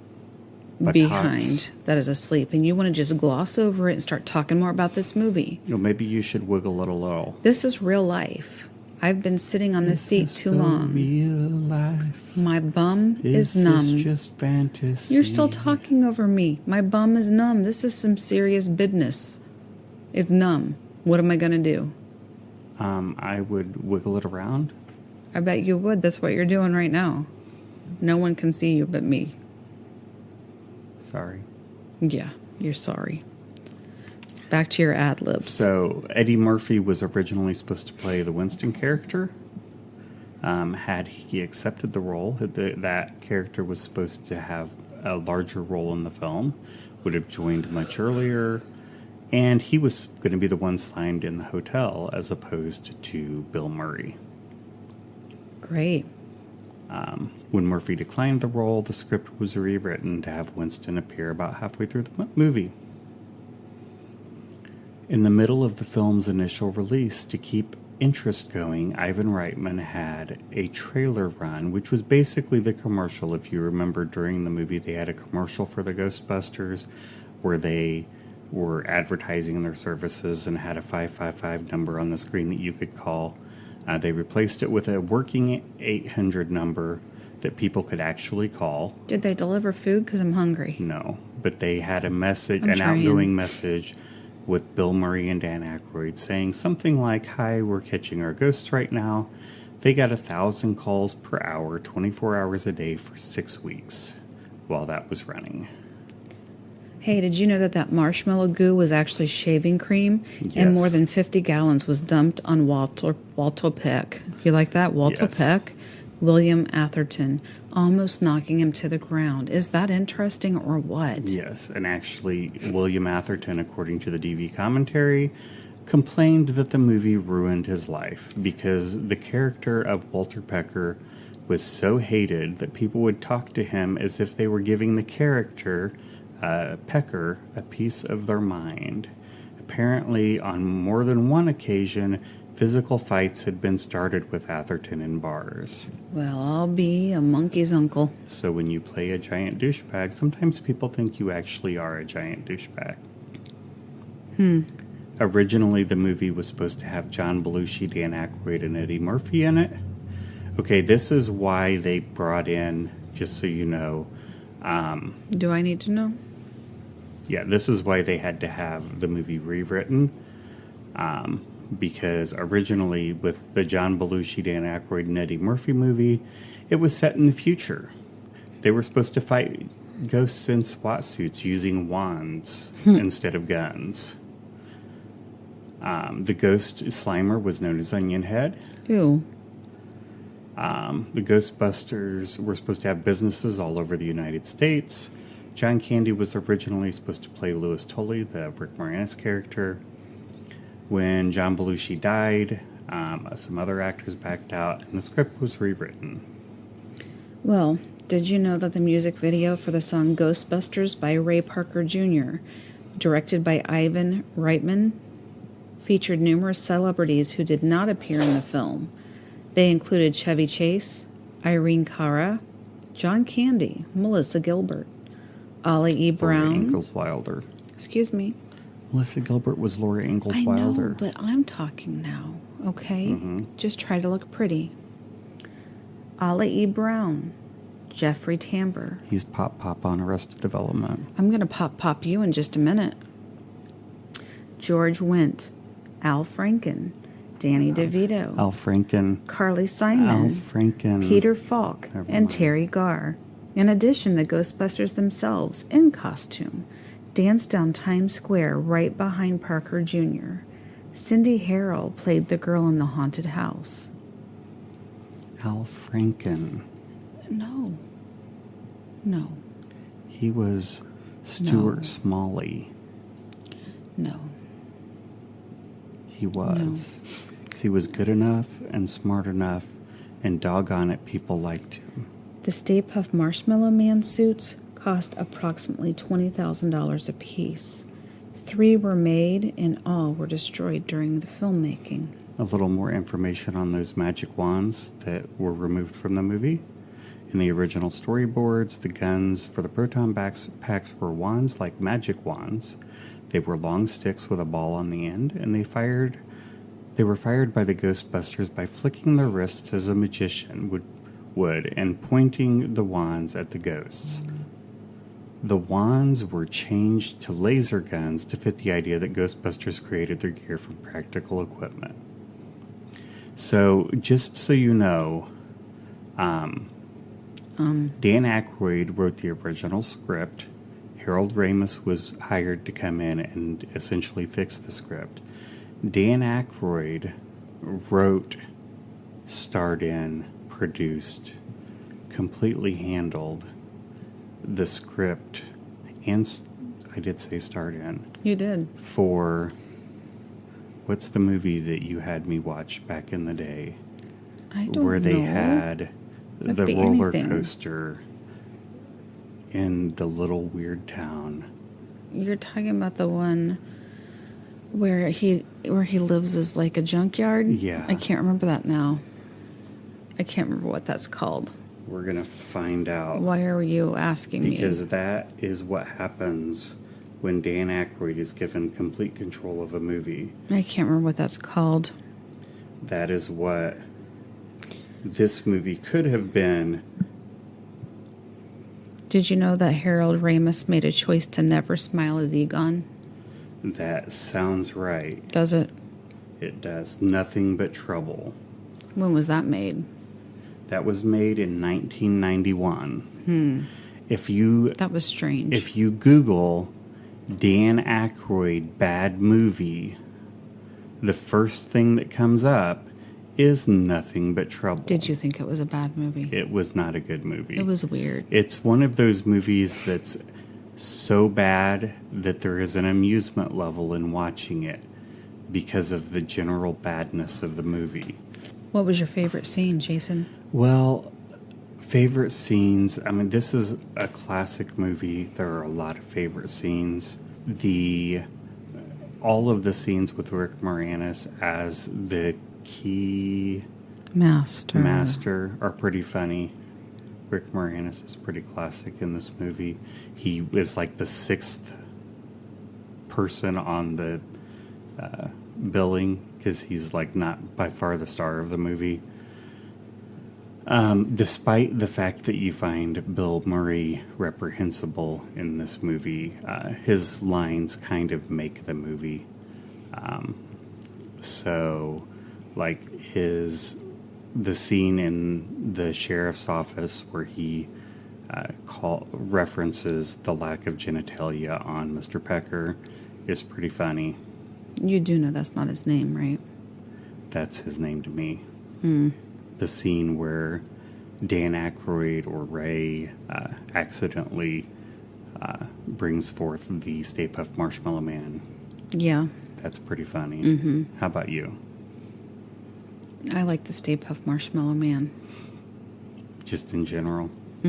Buttocks. behind that is asleep, and you want to just gloss over it and start talking more about this movie. Maybe you should wiggle it a little. This is real life. I've been sitting on this seat too long. Real life. My bum is This numb. is just fantasy. You're still talking over me. My bum is numb. This is some serious business. It's numb. What am I going to do? I would wiggle it around. I bet you would. That's what you're doing right now. No one can see you but me. Sorry. Yeah, you're sorry. Back to your ad libs. So Eddie Murphy was originally supposed to play the Winston character. Had he accepted the role, that character was supposed to have a larger role in the film, would have joined much earlier, and he was going to be the one signed in the hotel as opposed to Bill Murray. Great. When Murphy declined the role, the script was rewritten to have Winston appear about halfway through the movie. In the middle of the film's initial release, to keep interest going, Ivan Reitman had a trailer run, which was basically the commercial. If you remember, during the movie, they had a commercial for the Ghostbusters where they were advertising their services and had a 555 number on the screen that you could call. They replaced it with a working 800 number that people could actually call. Did they deliver food? Because I'm hungry. No, but they had a message, I'm an trying. outgoing message with Bill Murray and Dan Akroyd saying something like, "Hi, we're catching our ghosts right now." They got 1,000 calls per hour, 24 hours a day for 6 weeks while that was running. Hey, did you know that marshmallow goo was actually shaving cream? Yes. And more than 50 gallons was dumped on Walter Peck. You like that? Walter Yes. Peck? William Atherton, almost knocking him to the ground. Is that interesting or what? Yes, and actually, William Atherton, according to the DV commentary, complained that the movie ruined his life because the character of Walter Pecker was so hated that people would talk to him as if they were giving the character, Pecker, a piece of their mind. Apparently, on more than one occasion, physical fights had been started with Atherton in bars. Well, I'll be a monkey's uncle. So when you play a giant douchebag, sometimes people think you actually are a giant douchebag. Originally, the movie was supposed to have John Belushi, Dan Akroyd, and Eddie Murphy in it. Okay, this is why they brought in, just so you know, Do I need to know? yeah, this is why they had to have the movie rewritten. Because originally, with the John Belushi, Dan Akroyd, and Eddie Murphy movie, it was set in the future. They were supposed to fight ghosts in SWAT suits using wands instead of guns. The ghost Slimer was known as Onion Head. Ew. The Ghostbusters were supposed to have businesses all over the United States. John Candy was originally supposed to play Louis Tully, the Rick Moranis character. When John Belushi died, some other actors backed out, and the script was rewritten. Well, did you know that the music video for the song Ghostbusters by Ray Parker Jr., directed by Ivan Reitman, featured numerous celebrities who did not appear in the film? They included Chevy Chase, Irene Cara, John Candy, Melissa Gilbert, Ollie E. Laura Brown. Ingalls Wilder. Excuse me. Melissa Gilbert was Laura Ingalls I Wilder. know, but I'm talking now, okay? Just try to look pretty. Ollie E. Brown, Jeffrey Tambor. He's Pop on Arrested Development. I'm going to pop you in just a minute. George Wendt, Al Franken, Danny DeVito, Al Franken. Carly Simon, Al Franken. Peter Falk, Never and mind. Terry Garr. In addition, the Ghostbusters themselves, in costume, danced down Times Square right behind Parker Jr. Cindy Harrell played the girl in the haunted house. Al Franken. No. He was Stuart Smalley. No. He was. 'Cause he was good enough and smart enough, and doggone it, people liked him. The Stay Puft Marshmallow Man suits cost approximately $20,000 apiece. 3 were made, and all were destroyed during the filmmaking. A little more information on those magic wands that were removed from the movie. In the original storyboards, the guns for the proton packs were wands like magic wands. They were long sticks with a ball on the end, and they were fired by the Ghostbusters by flicking their wrists as a magician would and pointing the wands at the ghosts. The wands were changed to laser guns to fit the idea that Ghostbusters created their gear from practical equipment. So, just so you know, Dan Akroyd wrote the original script. Harold Ramis was hired to come in and essentially fix the script. Dan Akroyd wrote, starred in, produced, completely handled the script, and I did say starred in. You did. For, what's the movie that you had me watch back in the day? I don't where they know. had Could the be roller anything. coaster in the little weird town. You're talking about the one where he lives as like a junkyard? Yeah. I can't remember that now. I can't remember what that's called. We're going to find out. Why are you asking me? Because that is what happens when Dan Akroyd is given complete control of a movie. I can't remember what that's called. That is what this movie could have been. Did you know that Harold Ramis made a choice to never smile as Egon? That sounds right. Does it? It does. Nothing But Trouble. When was that made? That was made in 1991. If you That was strange. If you Google Dan Akroyd bad movie, the first thing that comes up is Nothing But Trouble. Did you think it was a bad movie? It was not a good movie. It was weird. It's one of those movies that's so bad that there is an amusement level in watching it because of the general badness of the movie. What was your favorite scene, Jason? Well, favorite scenes. I mean, this is a classic movie. There are a lot of favorite scenes. All of the scenes with Rick Moranis as the key master are pretty funny. Rick Moranis is pretty classic in this movie. He is like the sixth person on the billing because he's like not by far the star of the movie. Despite the fact that you find Bill Murray reprehensible in this movie, his lines kind of make the movie. So, like the scene in the sheriff's office where he references the lack of genitalia on Mr. Pecker is pretty funny. You do know that's not his name, right? That's his name to me. The scene where Dan Akroyd or Ray accidentally brings forth the Stay Puft Marshmallow Man. Yeah. That's pretty funny. How about you? I like the Stay Puft Marshmallow Man. Just in general? I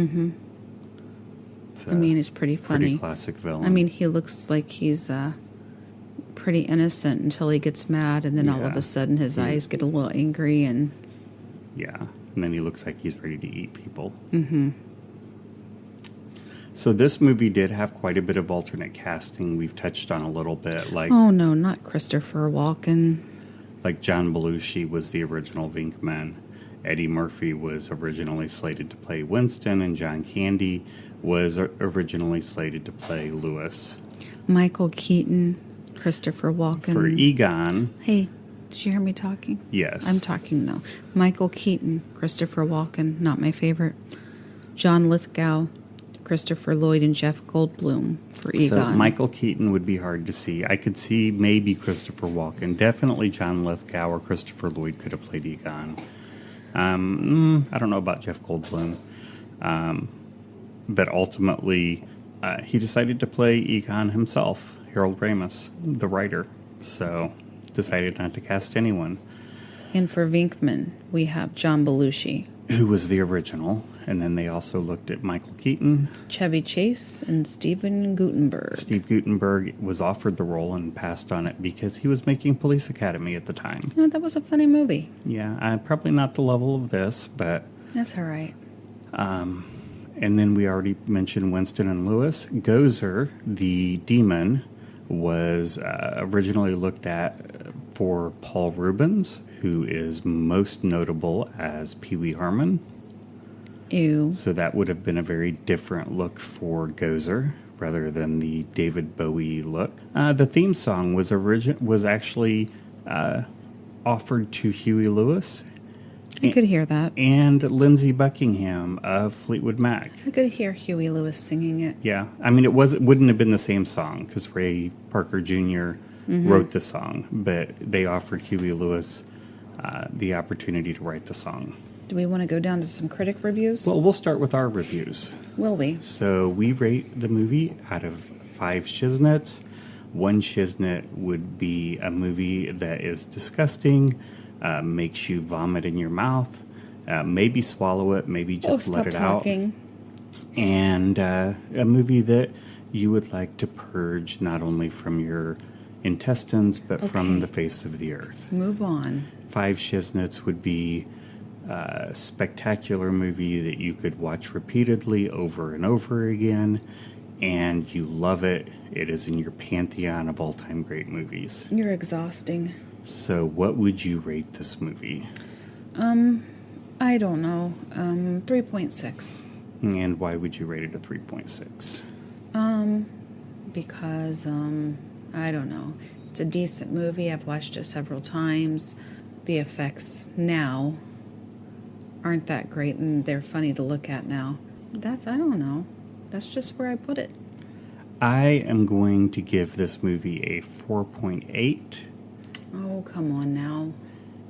mean, it's pretty funny. Pretty classic villain. I mean, he looks like he's pretty innocent until he gets mad, and then all of Yeah. a sudden his eyes get a little angry, and yeah, and then he looks like he's ready to eat people. So this movie did have quite a bit of alternate casting. We've touched on a little bit, like oh no, not Christopher Walken. like John Belushi was the original Vinkman. Eddie Murphy was originally slated to play Winston, and John Candy was originally slated to play Lewis. Michael Keaton, Christopher Walken. For Egon, Hey, did you hear me talking? yes. I'm talking though. Michael Keaton, Christopher Walken, not my favorite. John Lithgow, Christopher Lloyd, and Jeff Goldblum for Egon. So Michael Keaton would be hard to see. I could see maybe Christopher Walken. Definitely John Lithgow or Christopher Lloyd could have played Egon. I don't know about Jeff Goldblum. But ultimately, he decided to play Egon himself, Harold Ramis, the writer. So decided not to cast anyone. And for Vinkman, we have John Belushi, Who was the original. And then they also looked at Michael Keaton. Chevy Chase, and Steven Guttenberg. Steve Guttenberg was offered the role and passed on it because he was making Police Academy at the time. Oh, that was a funny movie. Yeah, probably not the level of this, but... That's all right. And then we already mentioned Winston and Lewis. Gozer, the demon, was originally looked at for Paul Rubens, who is most notable as Pee Wee Herman. Ew. So that would have been a very different look for Gozer rather than the David Bowie look. The theme song was actually offered to Huey Lewis I could hear that. and Lindsey Buckingham of Fleetwood Mac. I could hear Huey Lewis singing it. Yeah, I mean, it wouldn't have been the same song because Ray Parker Jr. wrote the song, but they offered Huey Lewis the opportunity to write the song. Do we want to go down to some critic reviews? Well, we'll start with our reviews. Will we? So we rate the movie out of 5 Shiznits. 1 Shiznit would be a movie that is disgusting, makes you vomit in your mouth, maybe swallow it, maybe just let it talking. out. And a movie that you would like to purge not only from your intestines, but from the face of the earth. Move on. 5 Shiznits would be a spectacular movie that you could watch repeatedly over and over again, and you love it. It is in your pantheon of all-time great movies. You're exhausting. So what would you rate this movie? I don't know. 3.6. And why would you rate it a 3.6? Because, I don't know. It's a decent movie. I've watched it several times. The effects now aren't that great, and they're funny to look at now. I don't know. That's just where I put it. I am going to give this movie a 4.8. Oh, come on now.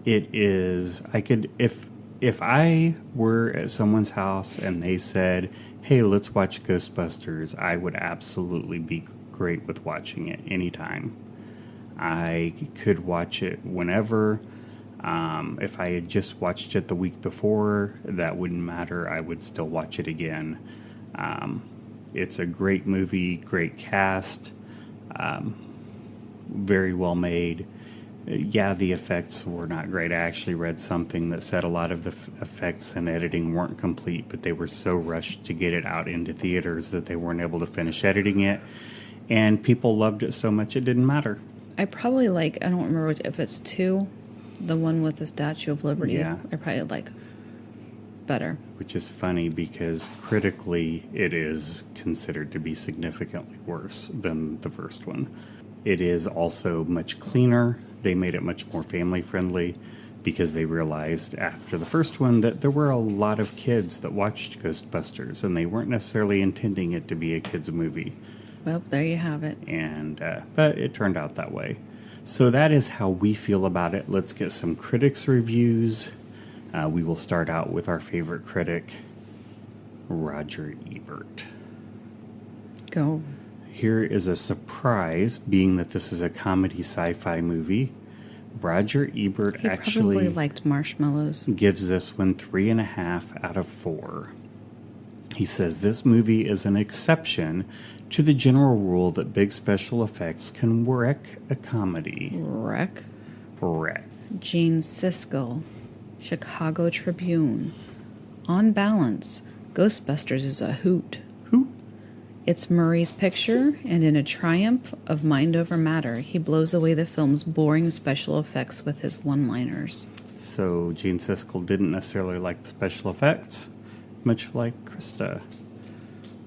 It is, if I were at someone's house and they said, hey, let's watch Ghostbusters, I would absolutely be great with watching it anytime. I could watch it whenever. If I had just watched it the week before, that wouldn't matter. I would still watch it again. It's a great movie, great cast, very well made. Yeah, the effects were not great. I actually read something that said a lot of the effects and editing weren't complete, but they were so rushed to get it out into theaters that they weren't able to finish editing it. And people loved it so much it didn't matter. I probably I don't remember if it's 2, the one with the Statue of Liberty. Yeah. I probably like better. Which is funny because critically it is considered to be significantly worse than the first one. It is also much cleaner. They made it much more family friendly because they realized after the first one that there were a lot of kids that watched Ghostbusters and they weren't necessarily intending it to be a kids movie. Well, there you have it. And but it turned out that way. So that is how we feel about it. Let's get some critics' reviews. We will start out with our favorite critic, Roger Ebert. Go. Here is a surprise, being that this is a comedy sci-fi movie. Roger Ebert He actually probably liked Marshmallows. gives this one 3.5 out of 4. He says this movie is an exception to the general rule that big special effects can wreck a comedy. Wreck. Wreck. Gene Siskel, Chicago Tribune. On balance, Ghostbusters is a hoot. Hoot. It's Murray's picture, and in a triumph of mind over matter, he blows away the film's boring special effects with his one-liners. So Gene Siskel didn't necessarily like the special effects, much like Krista.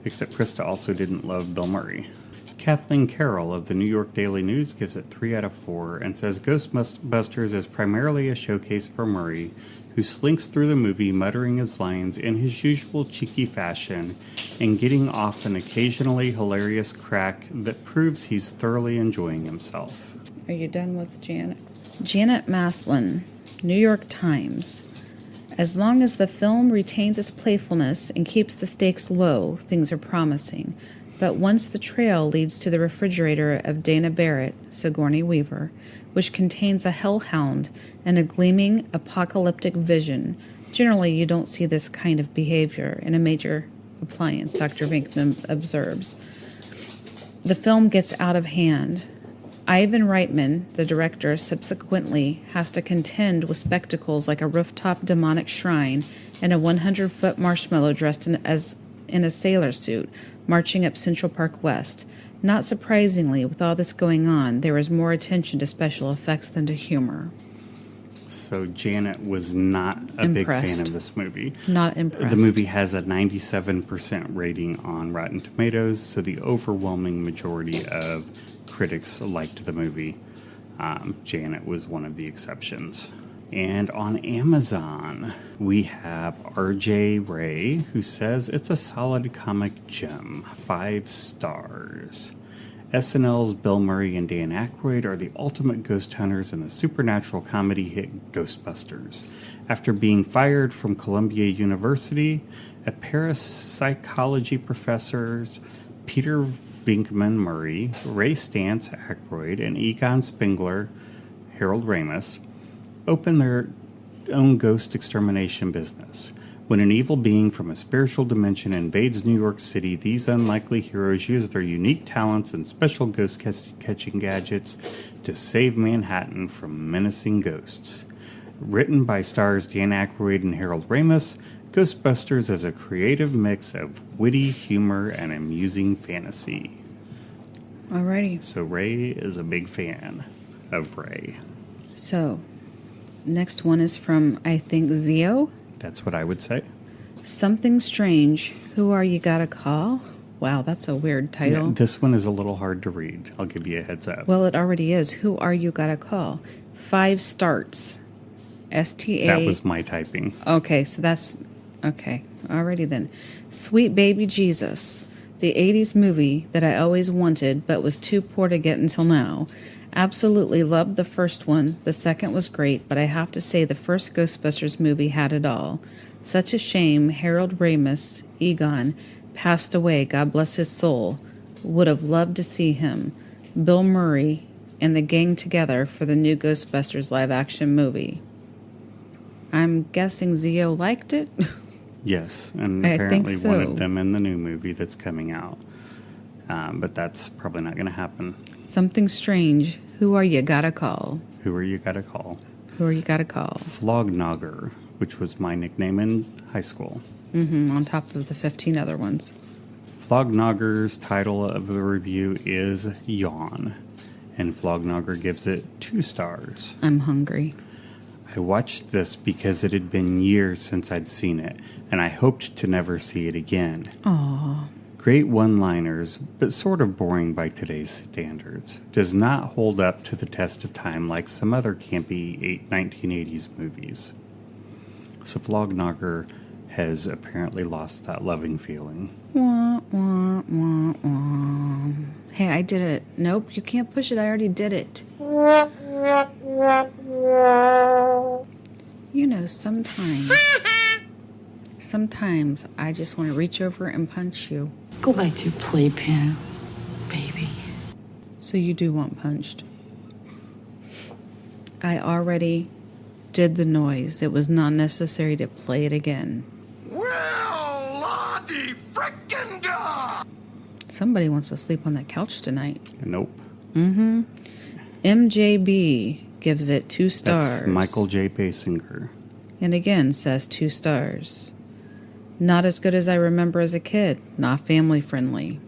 Except Krista also didn't love Bill Murray. Kathleen Carroll of the New York Daily News gives it 3 out of 4 and says Ghostbusters is primarily a showcase for Murray, who slinks through the movie muttering his lines in his usual cheeky fashion and getting off an occasionally hilarious crack that proves he's thoroughly enjoying himself. Are you done with Janet? Janet Maslin, New York Times. As long as the film retains its playfulness and keeps the stakes low, things are promising. But once the trail leads to the refrigerator of Dana Barrett, Sigourney Weaver, which contains a hellhound and a gleaming apocalyptic vision, generally you don't see this kind of behavior in a major appliance, Dr. Venkman observes. The film gets out of hand. Ivan Reitman, the director, subsequently has to contend with spectacles like a rooftop demonic shrine and a 100-foot marshmallow dressed in a sailor suit, marching up Central Park West. Not surprisingly, with all this going on, there is more attention to special effects than to humor. So Janet was not a big fan of this movie. Not impressed. The movie has a 97% rating on Rotten Tomatoes, so the overwhelming majority of critics liked the movie. Janet was one of the exceptions. And on Amazon, we have RJ Ray, who says it's a solid comic gem, 5 stars. SNL's Bill Murray and Dan Akroyd are the ultimate ghost hunters in the supernatural comedy hit Ghostbusters. After being fired from Columbia University, a parapsychology professors Peter Venkman Murray, Ray Stantz Akroyd, and Egon Spengler, Harold Ramis, open their own ghost extermination business. When an evil being from a spiritual dimension invades New York City, these unlikely heroes use their unique talents and special ghost catching gadgets to save Manhattan from menacing ghosts. Written by stars Dan Akroyd and Harold Ramis, Ghostbusters is a creative mix of witty humor and amusing fantasy. Alrighty. So Ray is a big fan of Ray. So, next one is from, I think, Zio. That's what I would say. Something Strange. Who Are You Gotta Call? Wow, that's a weird title. Yeah, this one is a little hard to read. I'll give you a heads up. Well, it already is. Who Are You Gotta Call? 5 starts. STA. That was my typing. Okay, so that's... Okay, alrighty then. Sweet Baby Jesus. The 80s movie that I always wanted but was too poor to get until now. Absolutely loved the first one. The second was great, but I have to say the first Ghostbusters movie had it all. Such a shame Harold Ramis, Egon, passed away, God bless his soul. Would have loved to see him, Bill Murray, and the gang together for the new Ghostbusters live-action movie. I'm guessing Zio liked it? Yes, and I apparently think so. wanted them in the new movie that's coming out. But that's probably not going to happen. Something Strange. Who Are You Gotta Call? Who are you gotta call? Who Are You Gotta Call? Flognogger, which was my nickname in high school. On top of the 15 other ones. Flognogger's title of the review is Yawn, and Flognogger gives it 2 stars. I'm hungry. I watched this because it had been years since I'd seen it, and I hoped to never see it again. Aww. Great one-liners, but sort of boring by today's standards. Does not hold up to the test of time like some other campy 1980s movies. So Flognogger has apparently lost that loving feeling. Wah, wah, wah, wah. Hey, I did it. Nope, you can't push it. I already did it. You know, sometimes I just want to reach over and punch you. Go back to your playpen, baby. So you do want punched. I already did the noise. It was not necessary to play it again. Well, Lottie frickin' God! Somebody wants to sleep on that couch tonight. Nope. MJB gives it 2 stars. That's Michael J. Basinger. And again says 2 stars. Not as good as I remember as a kid. Not family friendly.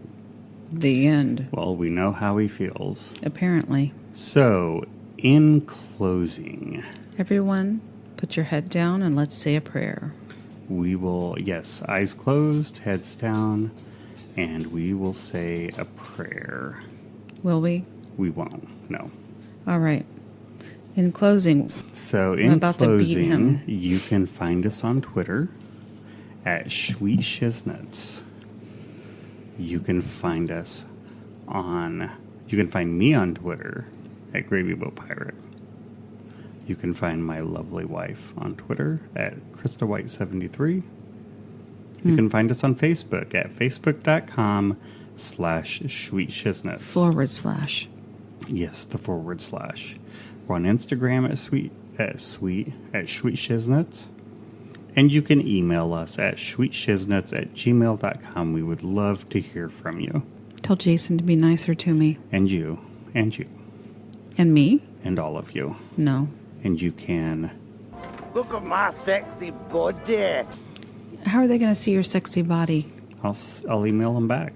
The end. Well, we know how he feels. Apparently. So, in closing, Everyone, put your head down and let's say a prayer. we will, yes, eyes closed, heads down, and we will say a prayer. Will we? We won't, no. All right. In closing, So, I'm in about to beat closing, him. you can find us on Twitter at Schweet Shiznitz. You can find me on Twitter at Gravy Boat Pirate. You can find my lovely wife on Twitter at KristaWhite73. You can find us on Facebook at facebook.com/SweetShiznitz. / Yes, the /. We're on Instagram at SweetShiznitz. And you can email us at sweetshiznitz@gmail.com. We would love to hear from you. Tell Jason to be nicer to me. And you. And you. And me? And all of you. No. And you can... Look at my sexy body. How are they going to see your sexy body? I'll email them back.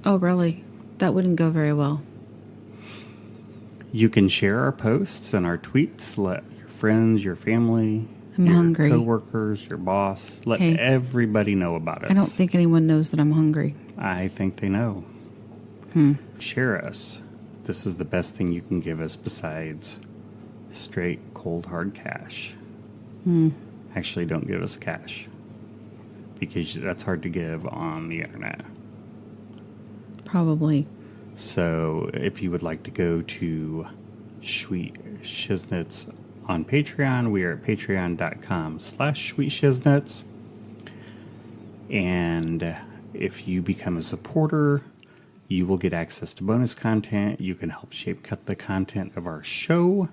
Oh, really? That wouldn't go very well. You can share our posts and our tweets. Let your friends, your family, I'm your hungry. coworkers, your boss, let Hey. everybody know about us. I don't think anyone knows that I'm hungry. I think they know. Share us. this is the best thing you can give us besides straight, cold, hard cash. Actually, don't give us cash, because that's hard to give on the internet. Probably. So if you would like to go to Schweet Shiznitz on Patreon, we are at patreon.com/SweetShiznitz. And if you become a supporter, you will get access to bonus content. You can help shape cut the content of our show.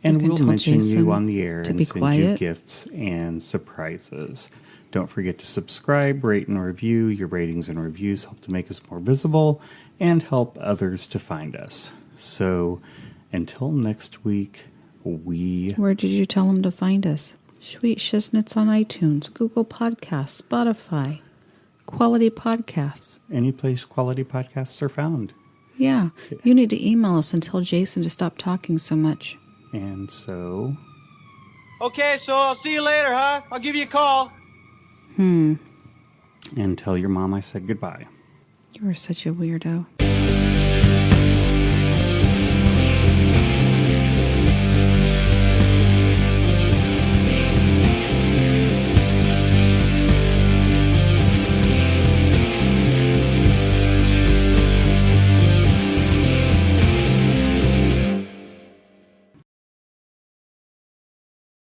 And we'll mention you on the air and send you gifts and surprises. Don't forget to subscribe, rate, and review. Your ratings and reviews help to make us more visible and help others to find us. So until next week, Where did you tell them to find us? Schweet Shiznitz on iTunes, Google Podcasts, Spotify, Quality Podcasts. Any place quality podcasts are found. Yeah. You need to email us and tell Jason to stop talking so much. And so... Okay, so I'll see you later, huh? I'll give you a call. And tell your mom I said goodbye. You are such a weirdo.